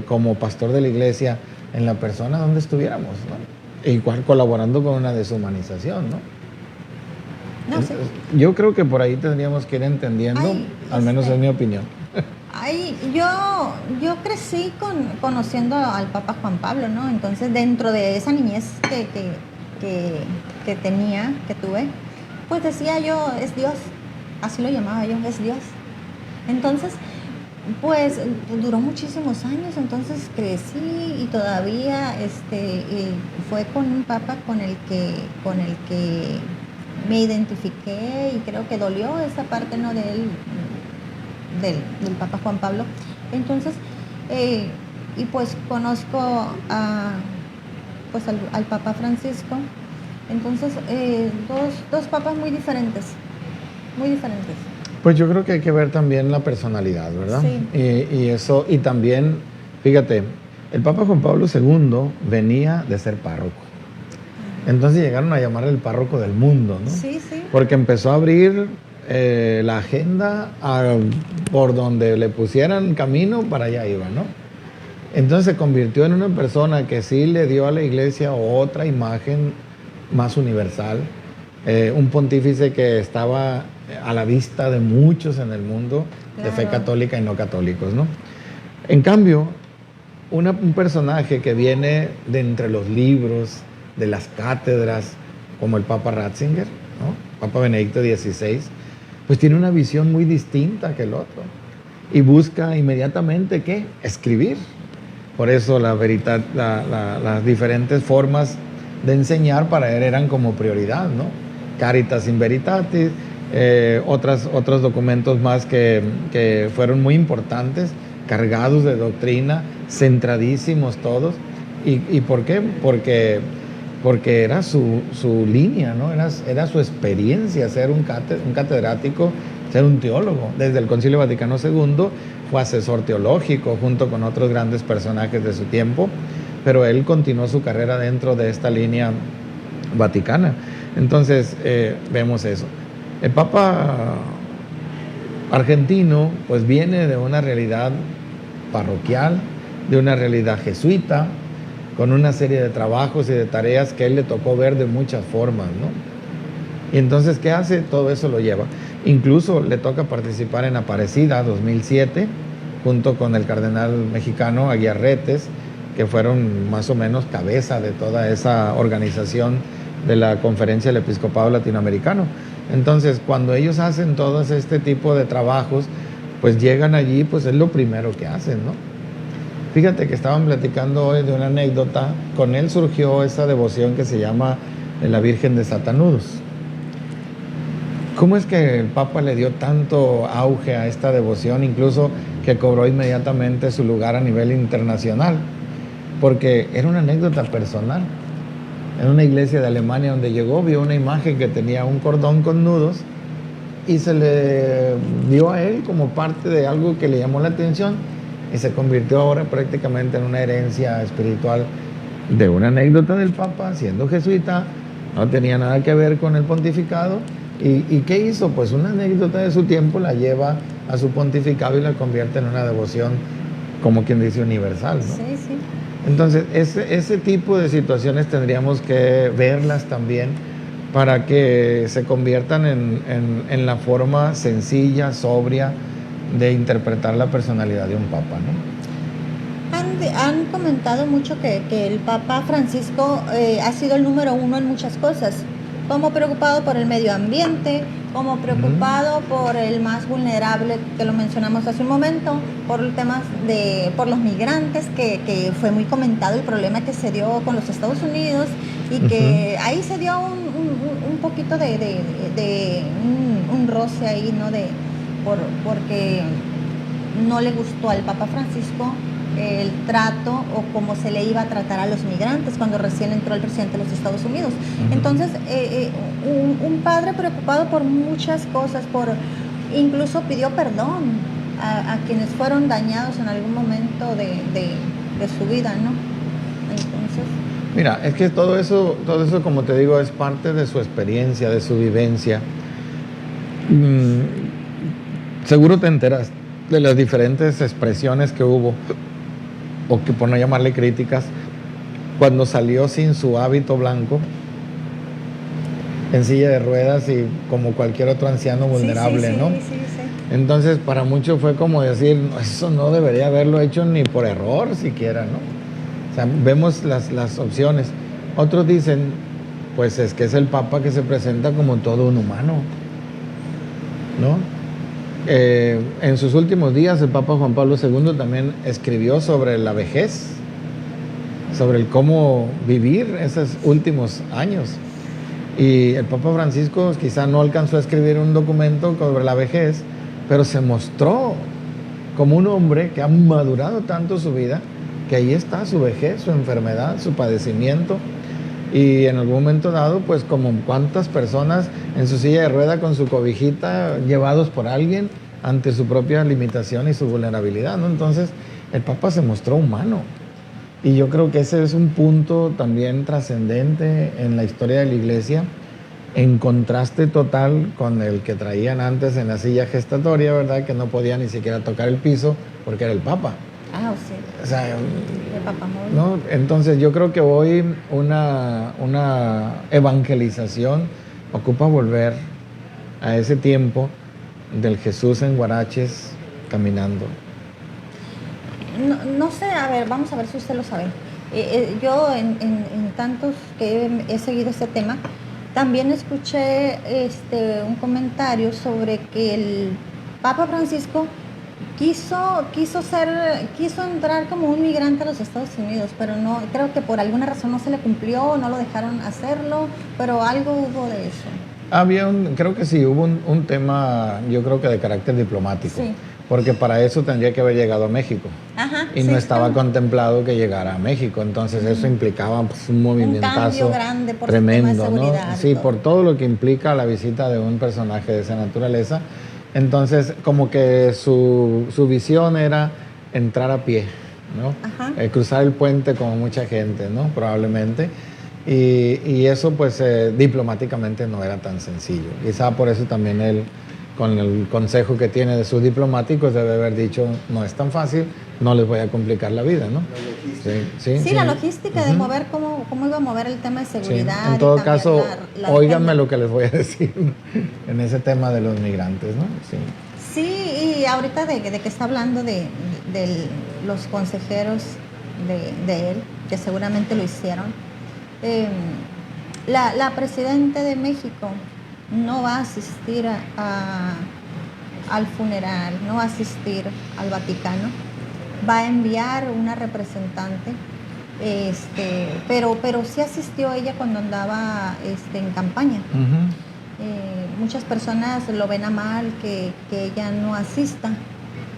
como pastor de la iglesia en la persona donde estuviéramos, ¿no? E igual colaborando con una deshumanización, ¿no? No sé. Yo creo que por ahí tendríamos que ir entendiendo, al menos es mi opinión. Yo crecí conociendo al Papa Juan Pablo, ¿no? Entonces, dentro de esa niñez que tuve, pues decía yo, es Dios, así lo llamaba yo, es Dios. Entonces, pues duró muchísimos años, entonces crecí y todavía fue con un Papa con el que me identifiqué y creo que dolió esa parte, ¿no? del Papa Juan Pablo. Entonces, y pues conozco al Papa Francisco. Entonces, dos papas muy diferentes, muy diferentes. Pues yo creo que hay que ver también la personalidad, ¿verdad? Sí. Y eso, y también, fíjate, el Papa Juan Pablo II venía de ser párroco. Entonces llegaron a llamarle el párroco del mundo, ¿no? Sí, sí. Porque empezó a abrir la agenda por donde le pusieran camino, para allá iba, ¿no? Entonces se convirtió en una persona que sí le dio a la iglesia otra imagen más universal, un pontífice que estaba a la vista de muchos en el mundo, de fe Claro. católica y no católicos, ¿no? En cambio, un personaje que viene de entre los libros, de las cátedras, como el Papa Ratzinger, ¿no? Papa Benedicto XVI, pues tiene una visión muy distinta que el otro. Y busca inmediatamente, ¿qué? Escribir. Por eso las diferentes formas de enseñar para él eran como prioridad, ¿no? Caritas in Veritatis, otros documentos más que fueron muy importantes, cargados de doctrina, centradísimos todos. ¿Y por qué? Porque era su línea, ¿no? Era su experiencia ser un catedrático, ser un teólogo. Desde el Concilio Vaticano II fue asesor teológico junto con otros grandes personajes de su tiempo, pero él continuó su carrera dentro de esta línea vaticana. Entonces, vemos eso. El Papa argentino, pues viene de una realidad parroquial, de una realidad jesuita, con una serie de trabajos y de tareas que él le tocó ver de muchas formas, ¿no? Y entonces, ¿qué hace? Todo eso lo lleva. Incluso le toca participar en Aparecida 2007, junto con el cardenal mexicano Aguiarretes, que fueron más o menos cabeza de toda esa organización de la Conferencia del Episcopado Latinoamericano. Entonces, cuando ellos hacen todo este tipo de trabajos, pues llegan allí, pues es lo primero que hacen, ¿no? Fíjate que estaban platicando hoy de una anécdota. Con él surgió esa devoción que se llama la Virgen de Satanudos. ¿Cómo es que el Papa le dio tanto auge a esta devoción, incluso que cobró inmediatamente su lugar a nivel internacional? Porque era una anécdota personal. En una iglesia de Alemania donde llegó, vio una imagen que tenía un cordón con nudos y se le dio a él como parte de algo que le llamó la atención y se convirtió ahora prácticamente en una herencia espiritual de una anécdota del Papa, siendo jesuita, no tenía nada que ver con el pontificado. ¿Y qué hizo? Pues una anécdota de su tiempo la lleva a su pontificado y la convierte en una devoción, como quien dice, universal, ¿no? Sí, sí. Entonces, ese tipo de situaciones tendríamos que verlas también para que se conviertan en la forma sencilla, sobria de interpretar la personalidad de un papa, ¿no? Han comentado mucho que el Papa Francisco ha sido el número uno en muchas cosas, como preocupado por el medio ambiente, como preocupado por el más vulnerable, que lo mencionamos hace un momento, por el tema por los migrantes, que fue muy comentado el problema que se dio con los Estados Unidos y que ahí se dio un poquito de un roce ahí, ¿no? Porque no le gustó al Papa Francisco el trato o cómo se le iba a tratar a los migrantes cuando recién entró el presidente de los Estados Unidos. Entonces, un padre preocupado por muchas cosas, incluso pidió perdón a quienes fueron dañados en algún momento de su vida, ¿no? Entonces... Mira, es que todo eso, como te digo, es parte de su experiencia, de su vivencia. Seguro te enteras de las diferentes expresiones que hubo, o que por no llamarle críticas, cuando salió sin su hábito blanco, en silla de ruedas y como cualquier otro anciano vulnerable, sí, ¿no? Sí. Entonces, para muchos fue como decir, eso no debería haberlo hecho ni por error siquiera, ¿no? O sea, vemos las opciones. Otros dicen, pues es que es el Papa que se presenta como todo un humano, ¿no? En sus últimos días el Papa Juan Pablo II también escribió sobre la vejez, sobre el cómo vivir esos últimos años. Y el Papa Francisco quizá no alcanzó a escribir un documento sobre la vejez, pero se mostró como un hombre que ha madurado tanto su vida, que ahí está su vejez, su enfermedad, su padecimiento. Y en algún momento dado, pues como cuántas personas en su silla de rueda con su cobijita, llevados por alguien ante su propia limitación y su vulnerabilidad, ¿no? Entonces, el Papa se mostró humano. Y yo creo que ese es un punto también trascendente en la historia de la Iglesia, en contraste total con el que traían antes en la silla gestatoria, ¿verdad? Que no podía ni siquiera tocar el piso porque era el Papa. Ah, sí. O sea, El Papa Móvil. ¿no? Entonces yo creo que hoy una evangelización ocupa volver a ese tiempo del Jesús en Guaraches, caminando. No sé, a ver, vamos a ver si usted lo sabe. Yo en tantos que he seguido este tema, también escuché un comentario sobre que el Papa Francisco quiso entrar como un migrante a los Estados Unidos, pero no, creo que por alguna razón no se le cumplió, no lo dejaron hacerlo, pero algo hubo de eso. Creo que sí, hubo un tema, yo creo que de carácter diplomático, sí, porque para eso tendría que haber llegado a México. Ajá, y sí, no estaba contemplado que llegara a México, entonces eso implicaba pues, un movimientazo cambio grande por tremendo, el tema de seguridad, ¿no? Sí, todo. Por todo lo que implica la visita de un personaje de esa naturaleza. Entonces, como que su visión era entrar a pie, ¿no? Cruzar el puente como mucha gente, ¿no? Probablemente. Y eso, pues, diplomáticamente no era tan sencillo. Quizá por eso también él, con el consejo que tiene de sus diplomáticos, debe haber dicho, no es tan fácil, no les voy a complicar la vida, ¿no? Sí, la logística de mover, cómo iba a mover el tema de seguridad. Sí. En todo caso, óiganme lo que les voy a decir en ese tema de los migrantes, ¿no? Sí, y ahorita de que está hablando de los consejeros de él, que seguramente lo hicieron, la presidenta de México no va a asistir al funeral, no va a asistir al Vaticano, va a enviar una representante, pero sí asistió ella cuando andaba en campaña. Muchas personas lo ven a mal que ella no asista,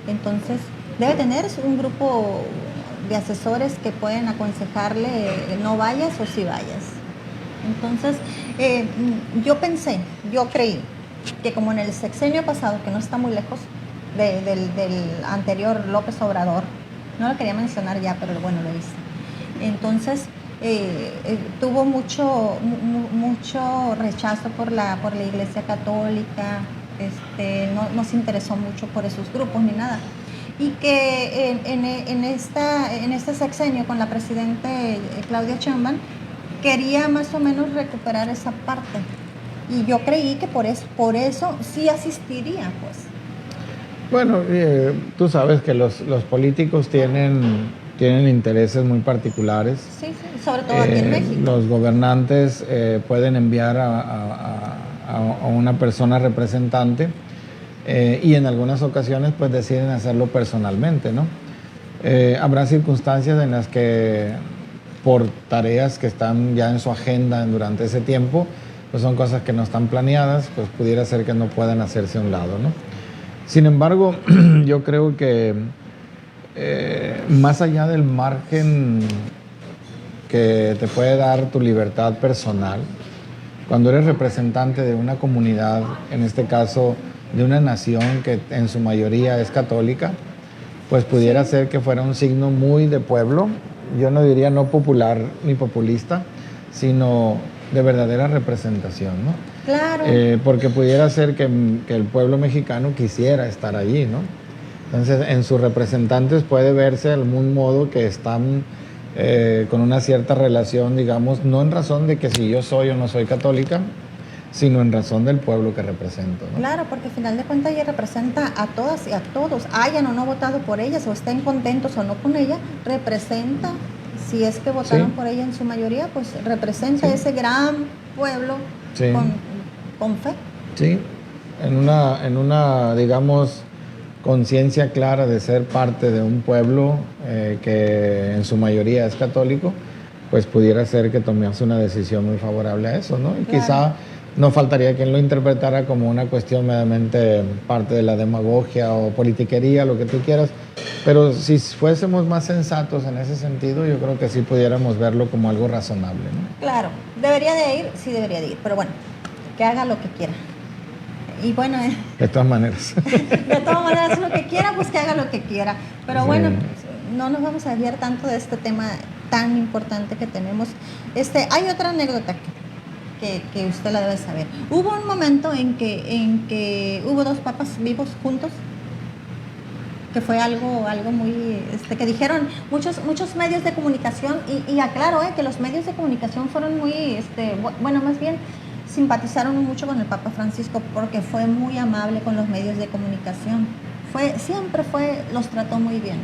entonces debe tener un grupo de asesores que pueden aconsejarle no vayas o sí vayas. Entonces, yo creí que como en el sexenio pasado, que no está muy lejos del anterior López Obrador, no lo quería mencionar ya, pero bueno, lo hice. Entonces, tuvo mucho rechazo por la Iglesia Católica, no se interesó mucho por esos grupos ni nada. Y que en este sexenio con la presidenta Claudia Sheinbaum quería más o menos recuperar esa parte. Y yo creí que por eso sí asistiría, pues. Bueno, tú sabes que los políticos tienen intereses muy particulares. Sí, sobre todo aquí en México. Los gobernantes pueden enviar a una persona representante y en algunas ocasiones pues deciden hacerlo personalmente, ¿no? Habrá circunstancias en las que por tareas que están ya en su agenda durante ese tiempo, pues son cosas que no están planeadas, pues pudiera ser que no puedan hacerse a un lado, ¿no? Sin embargo, yo creo que más allá del margen que te puede dar tu libertad personal, cuando eres representante de una comunidad, en este caso de una nación que en su mayoría es católica, pues pudiera ser que fuera un signo muy de pueblo, yo no diría no popular ni populista, sino de verdadera representación, ¿no? Claro. Porque pudiera ser que el pueblo mexicano quisiera estar allí, ¿no? Entonces, en sus representantes puede verse de algún modo que están con una cierta relación, digamos, no en razón de que si yo soy o no soy católica, sino en razón del pueblo que represento, ¿no? Claro, porque al final de cuentas ella representa a todas y a todos, hayan o no votado por ellas, o estén contentos o no con ella, representa, si es que votaron por ella en su mayoría, pues representa ese gran pueblo con fe. Sí, en una, digamos, conciencia clara de ser parte de un pueblo que en su mayoría es católico, pues pudiera ser que tomase una decisión muy favorable a eso, ¿no? Y quizá no faltaría quien lo interpretara como una cuestión meramente parte de la demagogia o politiquería, lo que tú quieras, pero si fuésemos más sensatos en ese sentido, yo creo que sí pudiéramos verlo como algo razonable, ¿no? Claro, debería de ir, sí debería de ir, pero bueno, que haga lo que quiera. Y bueno, de todas maneras. De todas maneras, lo que quiera, pues que haga lo que quiera. Pero bueno, no nos vamos a desviar tanto de este tema tan importante que tenemos. Hay otra anécdota que usted la debe saber. Hubo un momento en que hubo dos papas vivos juntos, que fue algo muy, que dijeron muchos medios de comunicación, y aclaro, que los medios de comunicación fueron muy, bueno, más bien simpatizaron mucho con el Papa Francisco porque fue muy amable con los medios de comunicación, los trató muy bien.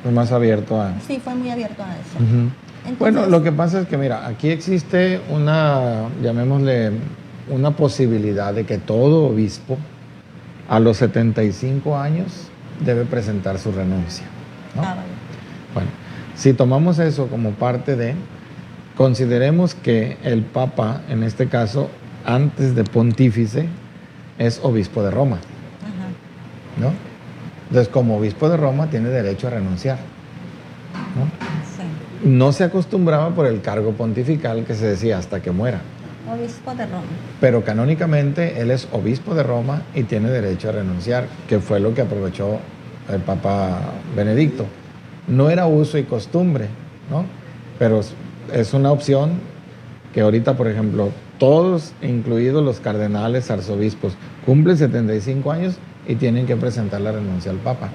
Fue más abierto a... Sí, fue muy abierto a eso. Entonces, bueno, lo que pasa es que, mira, aquí existe una, llamémosle, una posibilidad de que todo obispo a los 75 años debe presentar su renuncia, ¿no? Vale. Bueno, si tomamos eso como parte de, consideremos que el Papa, en este caso, antes de pontífice, es obispo de Roma, Ajá. ¿no? Entonces, como obispo de Roma, tiene derecho a renunciar, ¿no? Sí. No se acostumbraba por el cargo pontifical que se decía hasta que muera. Obispo de Roma. Pero canónicamente él es obispo de Roma y tiene derecho a renunciar, que fue lo que aprovechó el Papa Benedicto. No era uso y costumbre, ¿no? Pero es una opción que ahorita, por ejemplo, todos, incluidos los cardenales, arzobispos, cumplen 75 años y tienen que presentar la renuncia al Papa.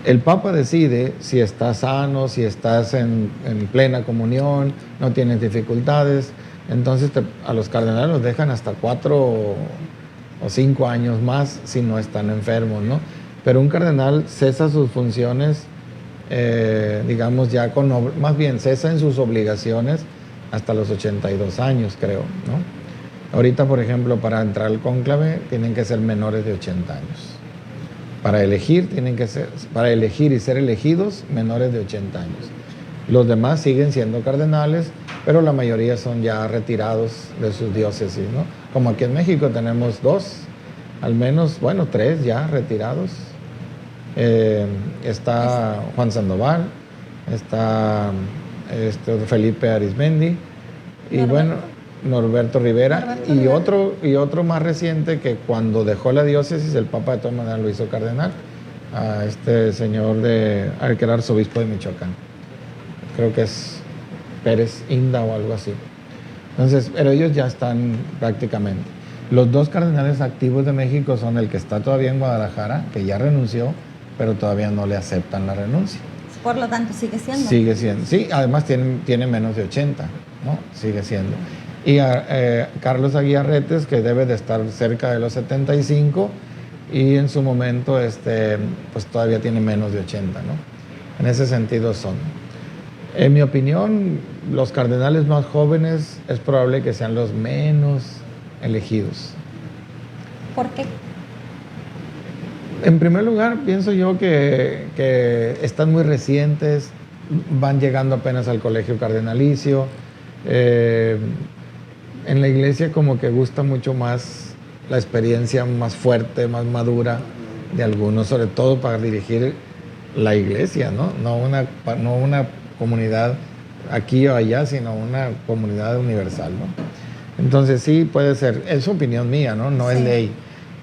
El Papa decide si estás sano, si estás en plena comunión, no tienes dificultades. Entonces a los cardenales los dejan hasta 4 o 5 años más si no están enfermos, ¿no? Pero un cardenal cesa sus funciones, digamos ya más bien cesa en sus obligaciones hasta los 82 años, creo, ¿no? Ahorita, por ejemplo, para entrar al cónclave tienen que ser menores de 80 años. Para elegir y ser elegidos, menores de 80 años. Los demás siguen siendo cardenales, pero la mayoría son ya retirados de sus diócesis, ¿no? Como aquí en México tenemos 2, al menos, bueno, 3 ya retirados. Está Juan Sandoval, está Felipe Arizmendi, y bueno, Norberto Rivera, y otro más reciente que cuando dejó la diócesis, el Papa de todas maneras lo hizo cardenal, a este señor que era arzobispo de Michoacán. Creo que es Pérez Inda o algo así. Entonces, pero ellos ya están prácticamente. Los 2 cardenales activos de México son el que está todavía en Guadalajara, que ya renunció, pero todavía no le aceptan la renuncia. Por lo tanto, sigue siendo. Sigue siendo, sí, además tiene menos de 80, ¿no? Sigue siendo. Y Carlos Aguiarretes, que debe de estar cerca de los 75, y en su momento pues todavía tiene menos de 80, ¿no? En ese sentido son. En mi opinión, los cardenales más jóvenes es probable que sean los menos elegidos. ¿Por qué? En primer lugar, pienso yo que están muy recientes, van llegando apenas al colegio cardenalicio. En la iglesia como que gusta mucho más la experiencia más fuerte, más madura de algunos, sobre todo para dirigir la iglesia, ¿no? No una comunidad aquí o allá, sino una comunidad universal, ¿no? Entonces sí puede ser, es opinión mía, ¿no? No es ley,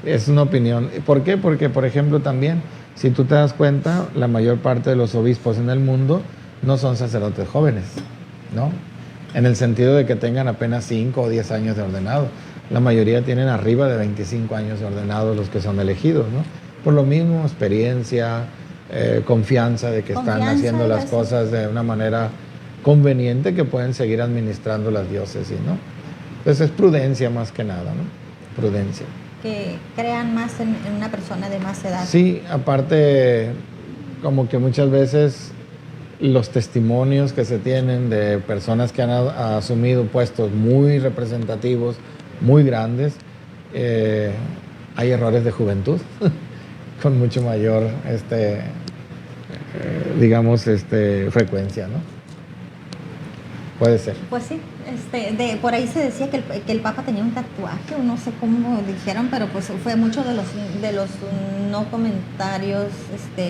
es una opinión. ¿Por qué? Porque, por ejemplo, también, si tú te das cuenta, la mayor parte de los obispos en el mundo no son sacerdotes jóvenes, ¿no? En el sentido de que tengan apenas 5 o 10 años de ordenado. La mayoría tienen arriba de 25 años de ordenado los que son elegidos, ¿no? Por lo mismo, experiencia, confianza de que están haciendo las cosas de una manera conveniente, que pueden seguir administrando las diócesis, ¿no? Entonces es prudencia más que nada, ¿no? Prudencia. Que crean más en una persona de más edad. Sí, aparte, como que muchas veces los testimonios que se tienen de personas que han asumido puestos muy representativos, muy grandes, hay errores de juventud con mucho mayor, digamos, frecuencia, ¿no? Puede ser. Pues sí, por ahí se decía que el Papa tenía un tatuaje, o no sé cómo dijeron, pero pues fue mucho de los no comentarios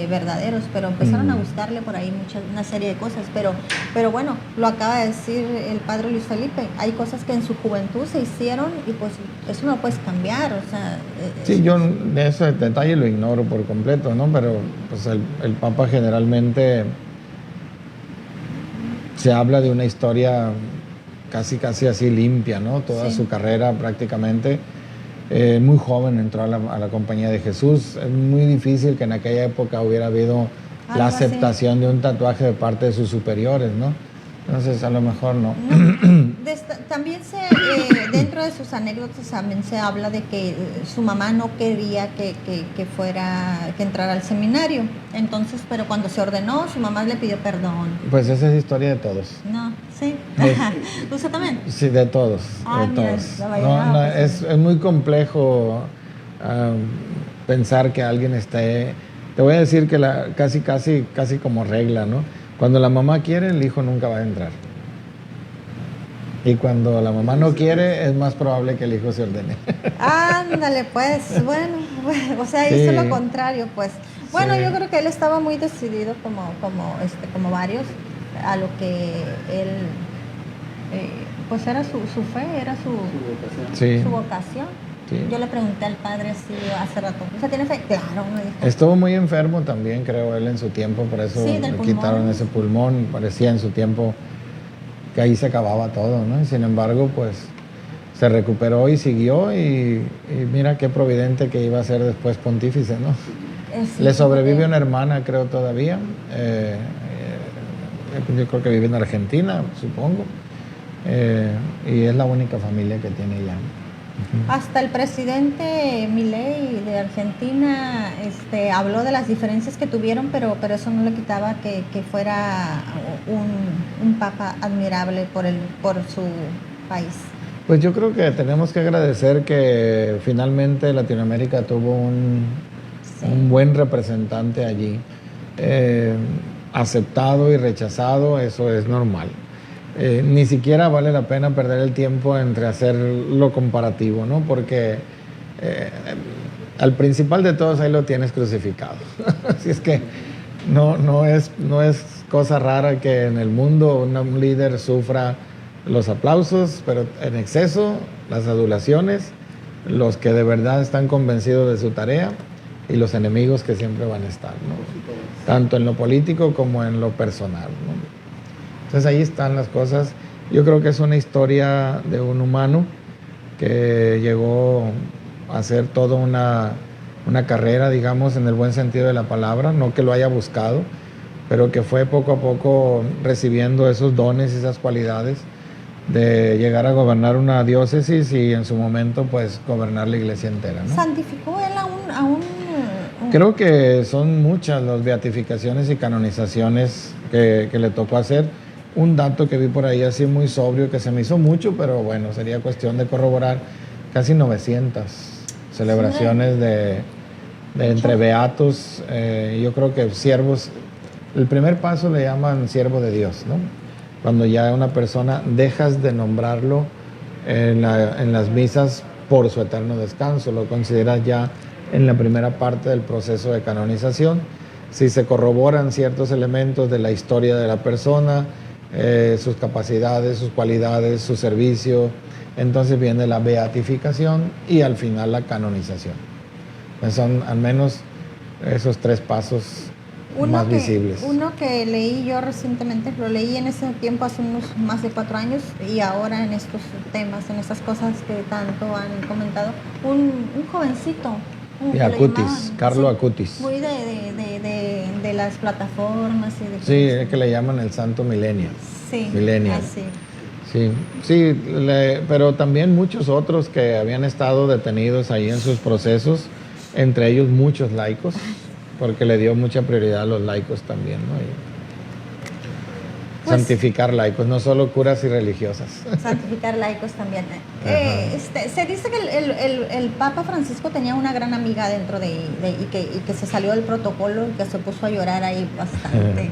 verdaderos, pero empezaron a buscarle por ahí una serie de cosas, pero bueno, lo acaba de decir el padre Luis Felipe, hay cosas que en su juventud se hicieron y pues eso no lo puedes cambiar, o sea... Sí, yo de ese detalle lo ignoro por completo, ¿no? Pero pues el Papa generalmente... Se habla de una historia casi así limpia, ¿no? Toda su carrera prácticamente. Muy joven entró a la Compañía de Jesús. Es muy difícil que en aquella época hubiera habido la aceptación de un tatuaje de parte de sus superiores, ¿no? Entonces, a lo mejor no. También dentro de sus anécdotas también se habla de que su mamá no quería que entrara al seminario. Entonces, pero cuando se ordenó, su mamá le pidió perdón. Pues esa es historia de todos. No, sí. ¿Usted también? Sí, de todos. Ay, de mira, todos. Es muy complejo pensar que alguien esté. Te voy a decir que casi como regla, ¿no? Cuando la mamá quiere, el hijo nunca va a entrar. Y cuando la mamá no quiere, es más probable que el hijo se ordene. Ándale, pues, bueno, o sea, Sí. hizo lo contrario, pues. Bueno, Sí. yo creo que él estaba muy decidido, como varios, a lo que él, pues era su fe, era Sí. su vocación. Sí. Yo le pregunté al padre así hace rato, ¿usted tiene fe? Claro, me dijo. Estuvo muy enfermo también, creo él, en su tiempo, por eso Sí, le del pulmón. quitaron ese pulmón. Parecía en su tiempo que ahí se acababa todo, ¿no? Y sin embargo, pues se recuperó y siguió y mira qué providente que iba a ser después pontífice, ¿no? Sí, Le sobrevive porque- una hermana, creo, todavía. Yo creo que vive en Argentina, supongo. Y es la única familia que tiene ya. Hasta el presidente Milei de Argentina habló de las diferencias que tuvieron, pero eso no le quitaba que fuera un papa admirable por su país. Pues yo creo que tenemos que agradecer que finalmente Latinoamérica tuvo un buen representante allí. Aceptado y rechazado, eso es normal. Ni siquiera vale la pena perder el tiempo entre hacer lo comparativo, ¿no? Porque al principal de todos ahí lo tienes crucificado. Así es que no es cosa rara que en el mundo un líder sufra los aplausos, pero en exceso, las adulaciones, los que de verdad están convencidos de su tarea y los enemigos que siempre van a estar, ¿no? Tanto en lo político como en lo personal, ¿no? Entonces ahí están las cosas. Yo creo que es una historia de un humano que llegó a hacer toda una carrera, digamos, en el buen sentido de la palabra, no que lo haya buscado, pero que fue poco a poco recibiendo esos dones y esas cualidades de llegar a gobernar una diócesis y en su momento pues gobernar la iglesia entera, ¿no? ¿Santificó él a un Creo que son muchas las beatificaciones y canonizaciones que le tocó hacer. Un dato que vi por ahí así muy sobrio que se me hizo mucho, pero bueno, sería cuestión de corroborar, casi 900 celebraciones de entre beatos. Yo creo que siervos, el primer paso le llaman siervo de Dios, ¿no? Cuando ya una persona dejas de nombrarlo en las misas por su eterno descanso, lo consideras ya en la primera parte del proceso de canonización. Si se corroboran ciertos elementos de la historia de la persona, sus capacidades, sus cualidades, su servicio, entonces viene la beatificación y al final la canonización. Son al menos esos tres pasos más visibles. Uno que leí yo recientemente, lo leí en ese tiempo hace unos más de 4 años y ahora en estos temas, en estas cosas que tanto han comentado, un jovencito. Y Acutis, Carlo Acutis. Muy de las plataformas y de... Sí, es que le llaman el Santo Millennial. Sí, Millennial. así. Sí, pero también muchos otros que habían estado detenidos ahí en sus procesos, entre ellos muchos laicos, porque le dio mucha prioridad a los laicos también, ¿no? Pues, santificar laicos, no solo curas y religiosas. Santificar laicos también. Se dice que el Papa Francisco tenía una gran amiga dentro y que se salió del protocolo y que se puso a llorar ahí bastante.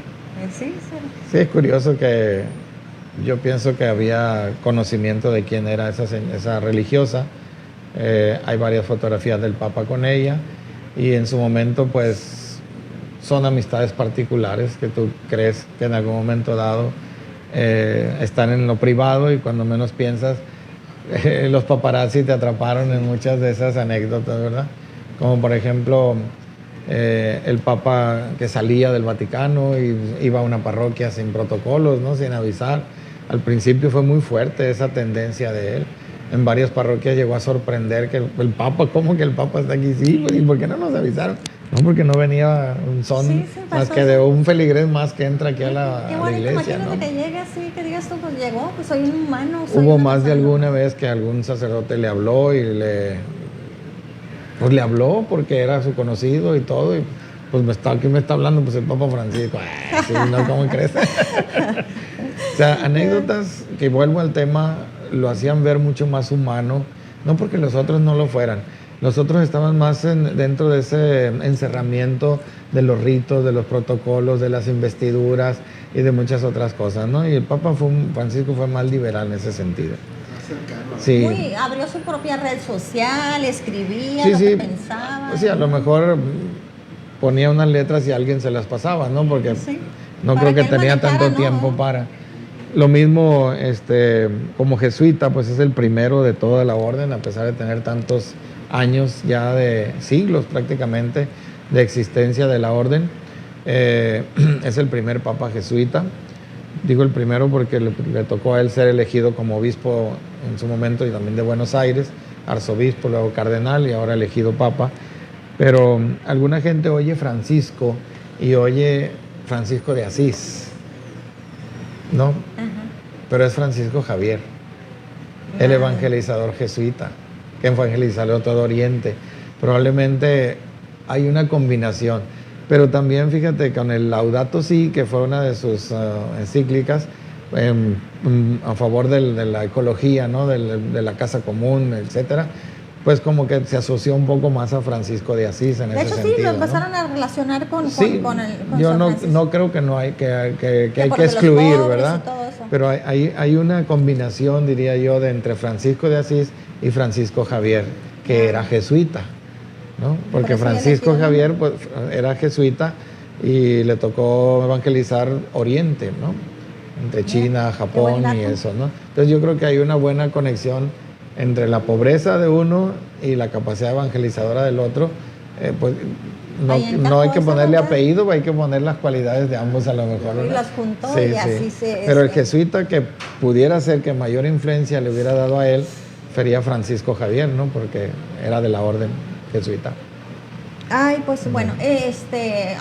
Sí. Sí, es curioso que yo pienso que había conocimiento de quién era esa religiosa. Hay varias fotografías del Papa con ella y en su momento pues son amistades particulares que tú crees que en algún momento dado están en lo privado y cuando menos piensas los paparazzi te atraparon en muchas de esas anécdotas, ¿verdad? Como por ejemplo el Papa que salía del Vaticano y iba a una parroquia sin protocolos, ¿no? Sin avisar. Al principio fue muy fuerte esa tendencia de él en varias parroquias llegó a sorprender que el Papa, ¿cómo que el Papa está aquí? Sí, pues, ¿y por qué no nos avisaron? No, porque no venía un son Sí, más pasó que eso. de un feligrés más que entra aquí a Qué la bonito, iglesia, imagínate ¿no? que llegue así, que digas tú, pues llegó, pues soy un humano. Soy Hubo una más de persona alguna normal. vez que algún sacerdote le habló y pues le habló porque era su conocido y todo, y pues ¿quién me está hablando? Pues el Papa Francisco. Sí, ¿no? ¿Cómo crees? O sea, anécdotas que, vuelvo al tema, lo hacían ver mucho más humano, no porque los otros no lo fueran. Los otros estaban más dentro de ese encerramiento de los ritos, de los protocolos, de las investiduras y de muchas otras cosas, ¿no? Y el Papa Francisco fue más liberal en ese sentido. Sí. Abrió su propia red social, escribía Sí, lo sí. que pensaba. Pues sí, a lo mejor ponía unas letras y alguien se las pasaba, ¿no? Porque Sí, no para creo que que él tenía manejara, tanto ¿no? tiempo para. Lo mismo, como jesuita, pues es el primero de toda la orden, a pesar de tener tantos años ya de siglos prácticamente de existencia de la orden. Es el primer papa jesuita. Digo el primero porque le tocó a él ser elegido como obispo en su momento y también de Buenos Aires, arzobispo, luego cardenal y ahora elegido papa. Pero alguna gente oye Francisco y oye Francisco de Asís, ¿no? Ajá. Pero es Francisco Javier, el evangelizador jesuita, que evangelizó todo Oriente. Probablemente hay una combinación, pero también fíjate con el Laudato Si, que fue una de sus encíclicas a favor de la ecología, ¿no? de la casa común, etcétera, pues como que se asoció un poco más a Francisco de Asís en De ese hecho, sentido, sí, lo ¿no? empezaron a relacionar con Sí, con yo San no, Francisco. no creo que no hay que hay que porque los excluir, pobres ¿verdad? y todo eso. Pero hay una combinación, diría yo, de entre Francisco de Asís y Francisco Javier, que era jesuita, ¿no? Porque Por eso ya Francisco elegido, Javier pues, era jesuita y le tocó evangelizar Oriente, ¿no? Entre China, Japón buen y dato. eso, ¿no? Entonces yo creo que hay una buena conexión entre la pobreza de uno y la capacidad evangelizadora del otro. Pues Ahí encajó no hay que esa, ponerle ¿verdad? apellido, hay que poner las cualidades de ambos a lo mejor, Y ¿verdad? las juntó Sí, y sí. así se... Pero el jesuita que pudiera ser que mayor influencia le hubiera dado a él sería Francisco Javier, ¿no? Porque era de la orden jesuita. Ay, pues bueno,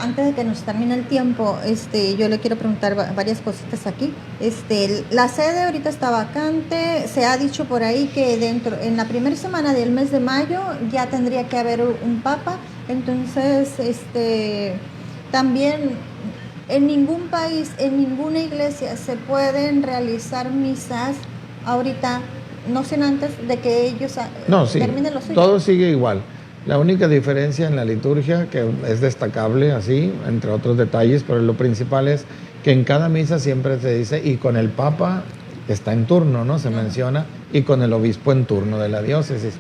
antes de que nos termine el tiempo, yo le quiero preguntar varias cositas aquí. La sede ahorita está vacante. Se ha dicho por ahí que en la primera semana del mes de mayo ya tendría que haber un papa. Entonces, también en ningún país, en ninguna iglesia se pueden realizar misas ahorita, no sin antes de que ellos No, sí, terminen lo suyo. todo sigue igual. La única diferencia en la liturgia, que es destacable así, entre otros detalles, pero lo principal es que en cada misa siempre se dice, y con el Papa está en turno, ¿no? Se menciona, y con el obispo en turno de la diócesis.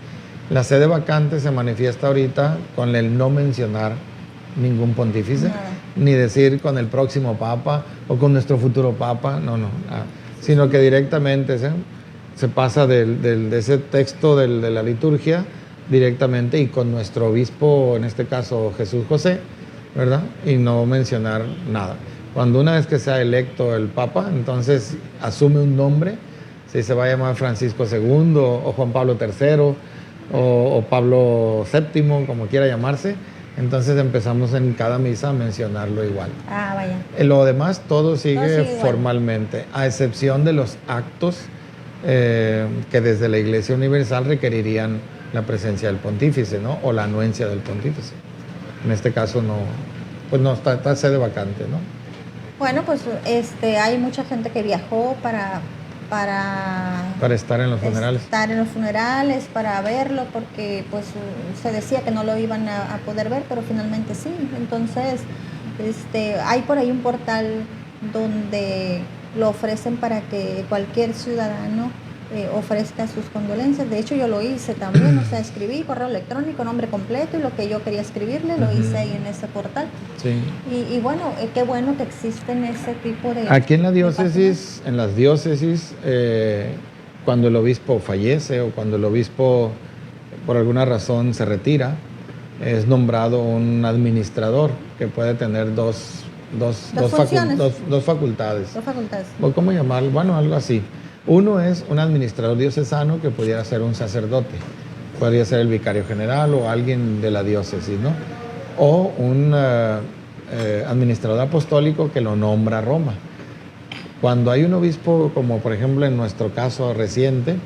La sede vacante se manifiesta ahorita con el no mencionar ningún pontífice, ni decir con el próximo Papa o con nuestro futuro Papa, no, sino que directamente se pasa de ese texto de la liturgia directamente y con nuestro obispo, en este caso Jesús José, ¿verdad? Y no mencionar nada. Cuando una vez que sea electo el Papa, entonces asume un nombre, si se va a llamar Francisco II o Juan Pablo III o Pablo VII, como quiera llamarse, entonces empezamos en cada misa a mencionarlo igual. Ah, vaya. Lo demás todo sigue igual. formalmente, a excepción de los actos que desde la Iglesia Universal requerirían la presencia del pontífice, ¿no? O la anuencia del pontífice. En este caso no, pues no, está sede vacante, ¿no? Bueno, pues hay mucha gente que viajó para estar en los funerales. Estar en los funerales, para verlo, porque pues se decía que no lo iban a poder ver, pero finalmente sí. Entonces, hay por ahí un portal donde lo ofrecen para que cualquier ciudadano ofrezca sus condolencias. De hecho, yo lo hice también, o sea, escribí correo electrónico, nombre completo y lo que yo quería escribirle, lo hice ahí en ese portal. Sí. Y bueno, qué bueno que existen ese tipo de... Aquí en la diócesis, en las diócesis, cuando el obispo fallece o cuando el obispo por alguna razón se retira, es nombrado un administrador que puede tener dos funciones. dos facultades. Dos facultades. ¿O cómo llamarlo? Bueno, algo así. Uno es un administrador diocesano que pudiera ser un sacerdote, podría ser el vicario general o alguien de la diócesis, ¿no? O un administrador apostólico que lo nombra Roma. Cuando hay un obispo, como por ejemplo en nuestro caso reciente,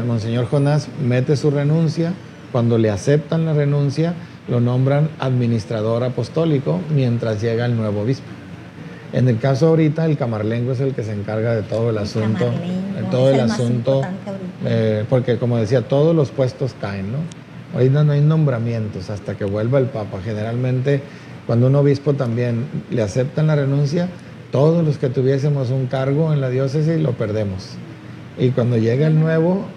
Monseñor Jonás mete su renuncia. Cuando le aceptan la renuncia, lo nombran administrador apostólico mientras llega el nuevo obispo. En el caso ahorita, el camarlengo es el que se encarga de todo el asunto. Todo el asunto, porque como decía, todos los puestos caen, ¿no? Ahorita no hay nombramientos hasta que vuelva el Papa. Generalmente, cuando un obispo también le aceptan la renuncia, todos los que tuviésemos un cargo en la diócesis lo perdemos. Y cuando llega el nuevo,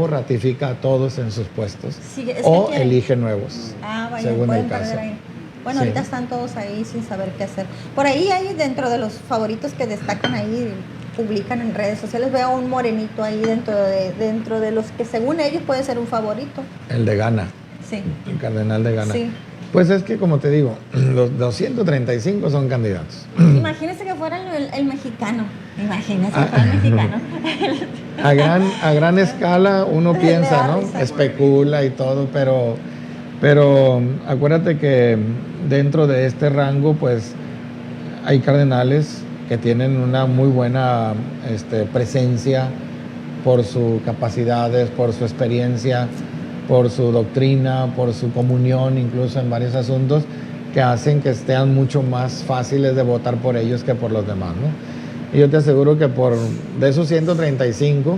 ratifica a todos en sus puestos. Sí, o elige nuevos, según el caso. Bueno, sí. Ahorita están todos ahí sin saber qué hacer. Por ahí hay dentro de los favoritos que destacan ahí, publican en redes sociales, veo un morenito ahí dentro de los que según ellos puede ser un favorito. El de Ghana. Sí. El cardenal de Ghana. Sí. Pues es que, como te digo, los 235 son candidatos. Imagínese que fuera el mexicano. Imagínese que fuera el mexicano. A gran escala uno piensa, ¿no? Especula y todo, pero acuérdate que dentro de este rango, pues, hay cardenales que tienen una muy buena presencia por sus capacidades, por su experiencia, por su doctrina, por su comunión, incluso en varios asuntos, que hacen que sean mucho más fáciles de votar por ellos que por los demás, ¿no? Y yo te aseguro que de esos 135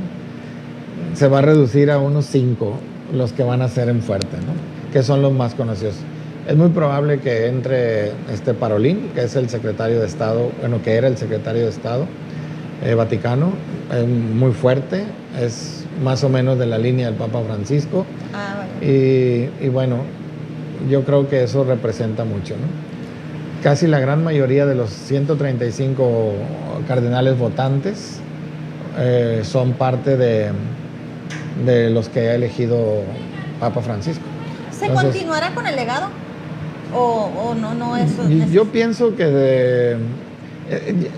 se va a reducir a unos 5 los que van a ser en fuerte, ¿no? Que son los más conocidos. Es muy probable que entre Parolín, que es el secretario de Estado, bueno, que era el secretario de Estado Vaticano, muy fuerte, es más o menos de la línea del Papa Francisco. Y bueno, yo creo que eso representa mucho, ¿no? Casi la gran mayoría de los 135 cardenales votantes son parte de los que ha elegido Papa Francisco. ¿Se continuará con el legado? ¿O no eso? Yo pienso que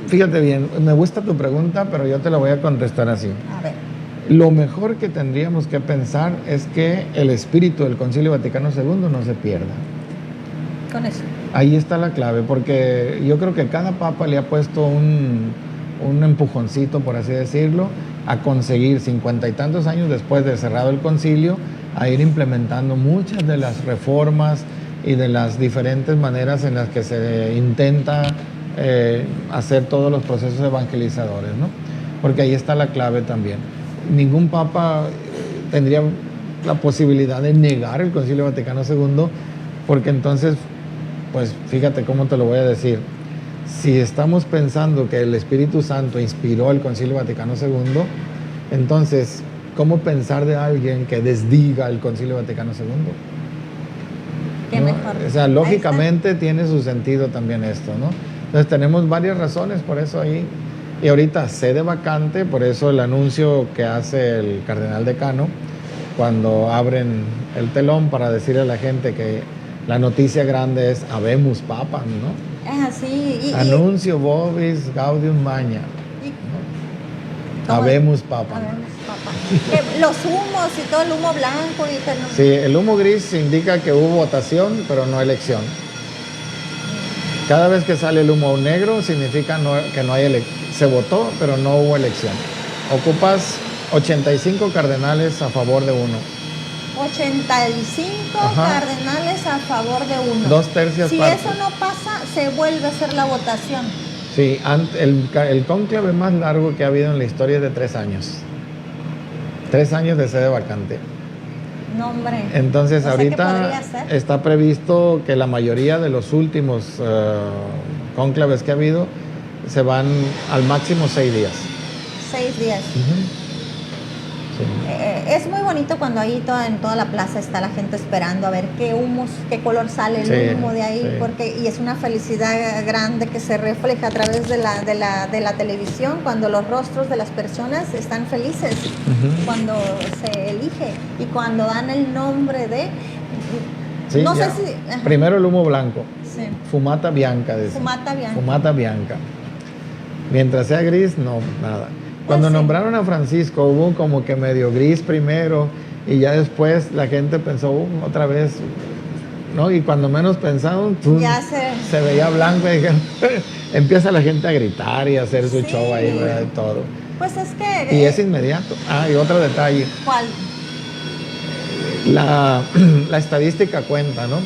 fíjate bien, me gusta tu pregunta, pero yo te la voy a contestar así. A ver. Lo mejor que tendríamos que pensar es que el espíritu del Concilio Vaticano II no se pierda. Con eso. Ahí está la clave, porque yo creo que cada papa le ha puesto un empujoncito, por así decirlo, a conseguir 50 y tantos años después de cerrado el concilio, a ir implementando muchas de las reformas y de las diferentes maneras en las que se intenta hacer todos los procesos evangelizadores, ¿no? Porque ahí está la clave también. Ningún papa tendría la posibilidad de negar el Concilio Vaticano II, porque entonces, pues fíjate cómo te lo voy a decir. Si estamos pensando que el Espíritu Santo inspiró el Concilio Vaticano II, entonces, ¿cómo pensar de alguien que desdiga el Concilio Vaticano II? Qué ¿No? mejor. O sea, lógicamente tiene su sentido también esto, ¿no? Entonces tenemos varias razones por eso ahí. Y ahorita sede vacante, por eso el anuncio que hace el cardenal decano cuando abren el telón para decirle a la gente que la noticia grande es Habemus Papam, ¿no? Es así. Anuncio vobis gaudium magna. Habemus Papam. Los humos y todo el humo blanco. Sí, el humo gris indica que hubo votación, pero no elección. Cada vez que sale el humo negro significa que no hay elección. Se votó, pero no hubo elección. Ocupas 85 cardenales a favor de uno. 85 cardenales a favor de uno. 2/3 Si partes. eso no pasa, se vuelve a hacer la votación. Sí, el cónclave más largo que ha habido en la historia es de 3 años. 3 años de sede vacante. No, hombre. Entonces, ahorita está previsto que la mayoría de los últimos cónclaves que ha habido se van al máximo 6 días. 6 días. Sí. Es muy bonito cuando ahí en toda la plaza está la gente esperando a ver qué humos, qué color sale el humo de ahí, y es una felicidad grande que se refleja a través de la televisión cuando los rostros de las personas están felices, cuando se elige y cuando dan el nombre de... Sí, no ya. sé si... Primero el humo blanco. Sí. Fumata bianca. Fumata bianca. Fumata bianca. Mientras sea gris, no, nada. Cuando sí. nombraron a Francisco hubo como que medio gris primero y ya después la gente pensó otra vez, ¿no? Y cuando menos pensaron, Ya se veía blanco y dijeron, empieza la gente a gritar y a hacer su Sí. show ahí, ¿verdad? Y todo. Pues es que... Y es inmediato. Ah, y otro detalle. ¿Cuál? La estadística cuenta, ¿no?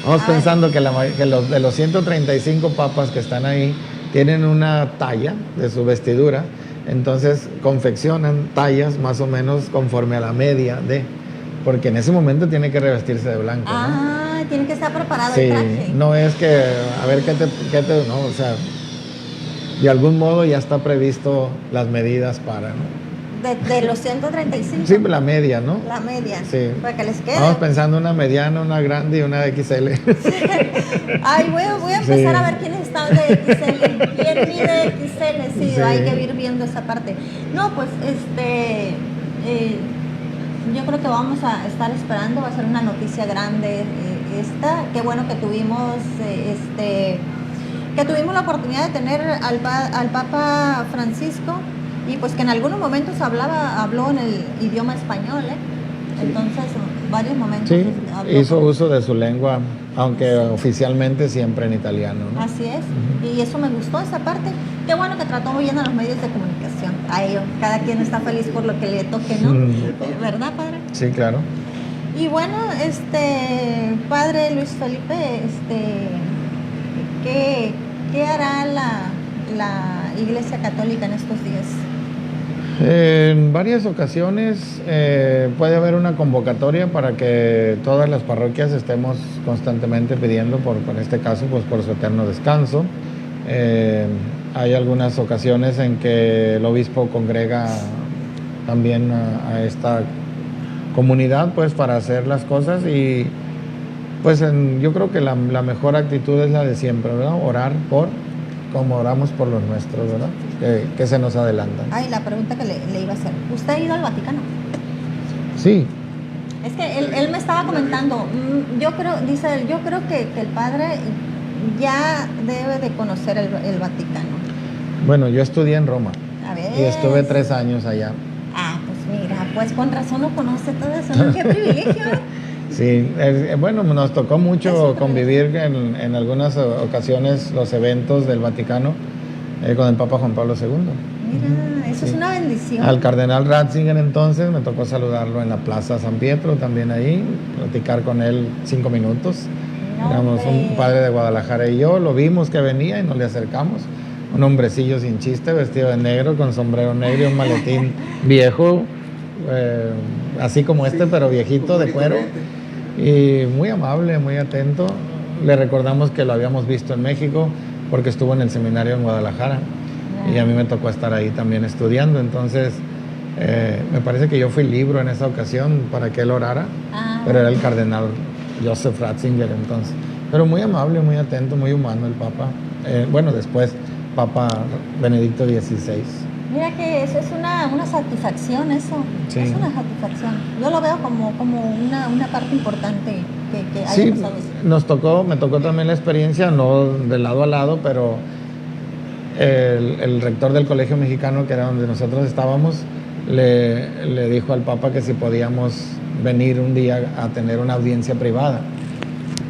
Vamos Ay. pensando que los de los 135 papas que están ahí tienen una talla de su vestidura, entonces confeccionan tallas más o menos conforme a la media porque en ese momento tiene que revestirse de blanco, ¿no? Ah, tiene que estar preparado Sí, el traje. no es que, a ver no, o sea, de algún modo ya está previsto las medidas para, ¿no? De los 135. Sí, la media, ¿no? La media. Sí. Para que les quede. Vamos pensando una mediana, una grande y una XL. Ay, voy a empezar a ver quiénes están de XL. ¿Quién mide XL? Sí, Sí. hay que ir viendo esa parte. No, pues yo creo que vamos a estar esperando, va a ser una noticia grande esta. Qué bueno que tuvimos la oportunidad de tener al Papa Francisco y pues que en algunos momentos habló en el idioma español, Entonces, varios momentos. Sí, habló hizo uso de su lengua, aunque oficialmente siempre en italiano, ¿no? Así es, y eso me gustó, esa parte. Qué bueno que trató muy bien a los medios de comunicación. A ellos, cada quien está feliz por lo que le toque, ¿no? ¿Verdad, padre? Sí, claro. Y bueno, padre Luis Felipe, ¿qué hará la Iglesia Católica en estos días? En varias ocasiones puede haber una convocatoria para que todas las parroquias estemos constantemente pidiendo, en este caso, pues por su eterno descanso. Hay algunas ocasiones en que el obispo congrega también a esta comunidad, pues, para hacer las cosas y, pues, yo creo que la mejor actitud es la de siempre, ¿verdad? Orar como oramos por los nuestros, ¿verdad? Que se nos adelantan. Ay, la pregunta que le iba a hacer. ¿Usted ha ido al Vaticano? Sí. Es que él me estaba comentando, yo creo que el padre ya debe de conocer el Vaticano. Bueno, yo estudié en Roma. A ver. Y estuve 3 años allá. Ah, pues mira, pues con razón no conoce todo eso, ¿no? Qué privilegio. Sí, bueno, nos tocó mucho convivir en algunas ocasiones los eventos del Vaticano con el Papa Juan Pablo II. Mira, eso es una bendición. Al cardenal Ratzinger entonces me tocó saludarlo en la Plaza San Pietro, también ahí, platicar con él 5 minutos. No, Éramos un padre de Guadalajara y yo, lo vimos que venía y nos le acercamos. Un hombrecillo sin chiste, vestido de negro, con sombrero negro y un maletín viejo, así como pero viejito, de cuero. Y muy amable, muy atento. Le recordamos que lo habíamos visto en México porque estuvo en el seminario en Guadalajara y a mí me tocó estar ahí también estudiando. Entonces, me parece que yo fui libro en esa ocasión para que él orara, pero era el cardenal Joseph Ratzinger entonces. Pero muy amable, muy atento, muy humano el Papa. Bueno, después Papa Benedicto XVI. Mira que eso es una satisfacción, eso. Sí. Es una satisfacción. Yo lo veo como una parte importante que haya Sí, pasado eso. me tocó también la experiencia, no de lado a lado, pero el rector del Colegio Mexicano, que era donde nosotros estábamos, le dijo al Papa que si podíamos venir un día a tener una audiencia privada.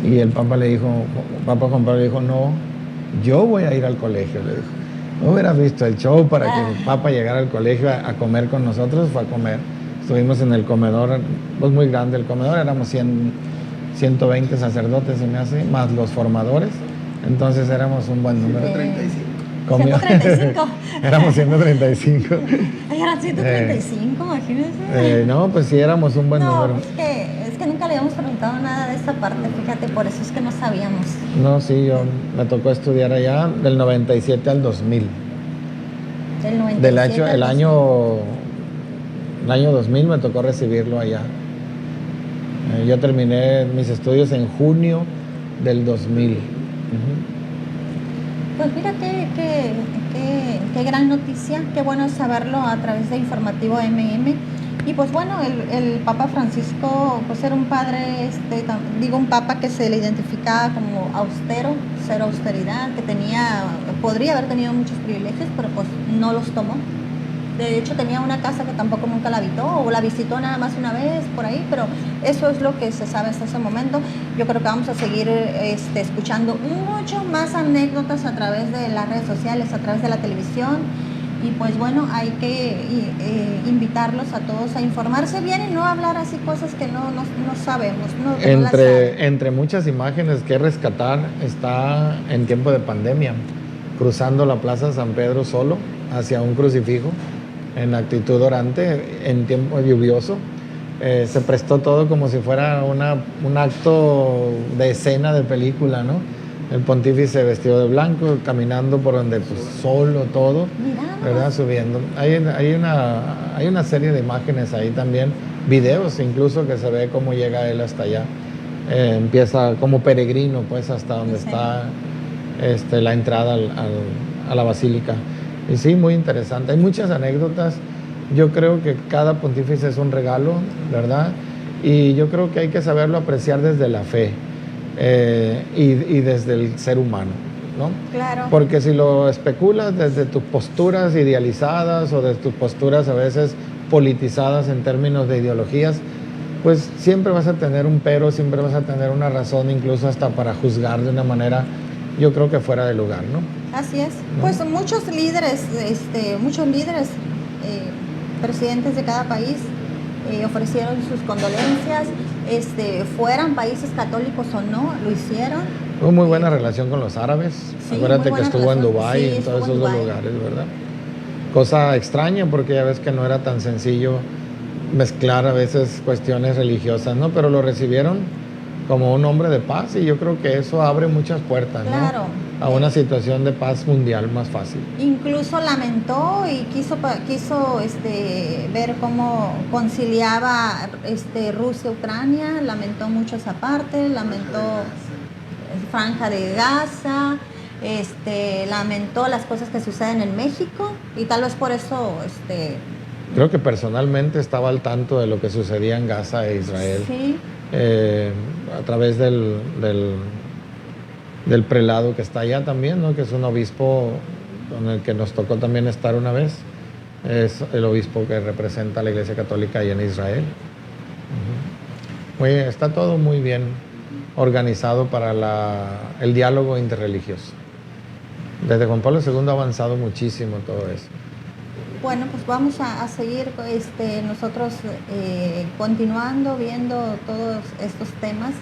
Y el Papa Papa Juan Pablo le dijo, no, yo voy a ir al colegio, le dijo. No hubieras visto el show para que el Papa llegara al colegio a comer con nosotros, fue a comer. Estuvimos en el comedor, pues muy grande el comedor, éramos 120 sacerdotes, se me hace, más los formadores. Entonces éramos un buen número. 135. Éramos 135. Eran 135, imagínense. No, pues sí, éramos un buen número. Es que nunca le habíamos preguntado nada de esta parte, fíjate, por eso es que no sabíamos. No, sí, me tocó estudiar allá del 97 al 2000. Del 97 el año 2000 me tocó recibirlo allá. Yo terminé mis estudios en junio del 2000. Pues mira qué gran noticia, qué bueno saberlo a través de Informativo MM. Y pues bueno, el Papa Francisco pues era un padre, un papa que se le identificaba como austero, cero austeridad, que podría haber tenido muchos privilegios, pero pues no los tomó. De hecho tenía una casa que tampoco nunca la habitó o la visitó nada más una vez por ahí, pero eso es lo que se sabe hasta ese momento. Yo creo que vamos a seguir escuchando mucho más anécdotas a través de las redes sociales, a través de la televisión. Y pues bueno, hay que invitarlos a todos a informarse bien y no hablar así cosas que no sabemos. Entre muchas imágenes que rescatar, está en tiempo de pandemia, cruzando la Plaza San Pedro solo hacia un crucifijo en actitud orante en tiempo lluvioso. Se prestó todo como si fuera un acto de escena de película, ¿no? El pontífice vestido de blanco, caminando por donde, pues, solo todo, ¿verdad? Subiendo. Hay una serie de imágenes ahí también, videos incluso, que se ve cómo llega él hasta allá. Empieza como peregrino, pues, hasta donde está la entrada a la basílica. Y sí, muy interesante. Hay muchas anécdotas. Yo creo que cada pontífice es un regalo, ¿verdad? Y yo creo que hay que saberlo apreciar desde la fe. Y desde el ser humano, ¿no? Claro. Porque si lo especulas desde tus posturas idealizadas o desde tus posturas a veces politizadas en términos de ideologías, pues siempre vas a tener un pero, siempre vas a tener una razón, incluso hasta para juzgar de una manera, yo creo que fuera de lugar, ¿no? Así es. ¿No? Pues muchos líderes, presidentes de cada país ofrecieron sus condolencias, fueran países católicos o no, lo hicieron. Tuvo muy buena relación con los árabes. Sí, acuérdate que estuvo en Dubái, sí, en todos esos lugares, ¿verdad? Cosa extraña porque ya ves que no era tan sencillo mezclar a veces cuestiones religiosas, ¿no? Pero lo recibieron como un hombre de paz y yo creo que eso abre muchas puertas, claro, ¿no? A una situación de paz mundial más fácil. Incluso lamentó y quiso ver cómo conciliaba Rusia-Ucrania, lamentó mucho esa parte, lamentó Franja de Gaza, lamentó las cosas que suceden en México y tal vez por eso creo que personalmente estaba al tanto de lo que sucedía en Gaza e Israel. Sí. A través del prelado que está allá también, ¿no? Que es un obispo con el que nos tocó también estar una vez. Es el obispo que representa a la Iglesia Católica allá en Israel. Está todo muy bien organizado para el diálogo interreligioso. Desde Juan Pablo II ha avanzado muchísimo todo eso. Bueno, pues vamos a seguir nosotros continuando viendo todos estos temas.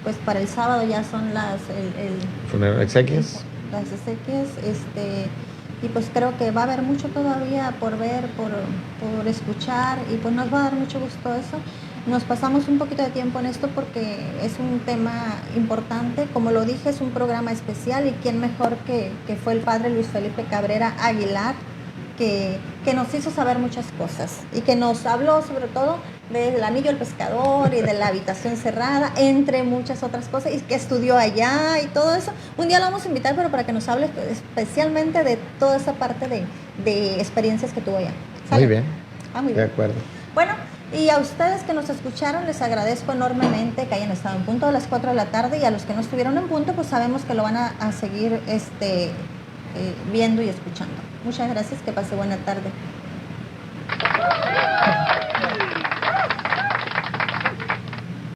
Pues para el sábado ya son las exequias. Las exequias, y pues creo que va a haber mucho todavía por ver, por escuchar, y pues nos va a dar mucho gusto eso. Nos pasamos un poquito de tiempo en esto porque es un tema importante. Como lo dije, es un programa especial y quién mejor que fue el padre Luis Felipe Cabrera Aguilar, que nos hizo saber muchas cosas y que nos habló sobre todo del anillo del pescador y de la habitación cerrada, entre muchas otras cosas, y que estudió allá y todo eso. Un día lo vamos a invitar, pero para que nos hable especialmente de toda esa parte de experiencias que tuvo allá. ¿Sale? Muy bien. Muy bien. De acuerdo. Bueno, y a ustedes que nos escucharon, les agradezco enormemente que hayan estado en punto a las 4 de la tarde, y a los que no estuvieron en punto, pues sabemos que lo van a seguir viendo y escuchando. Muchas gracias, que pase buena tarde.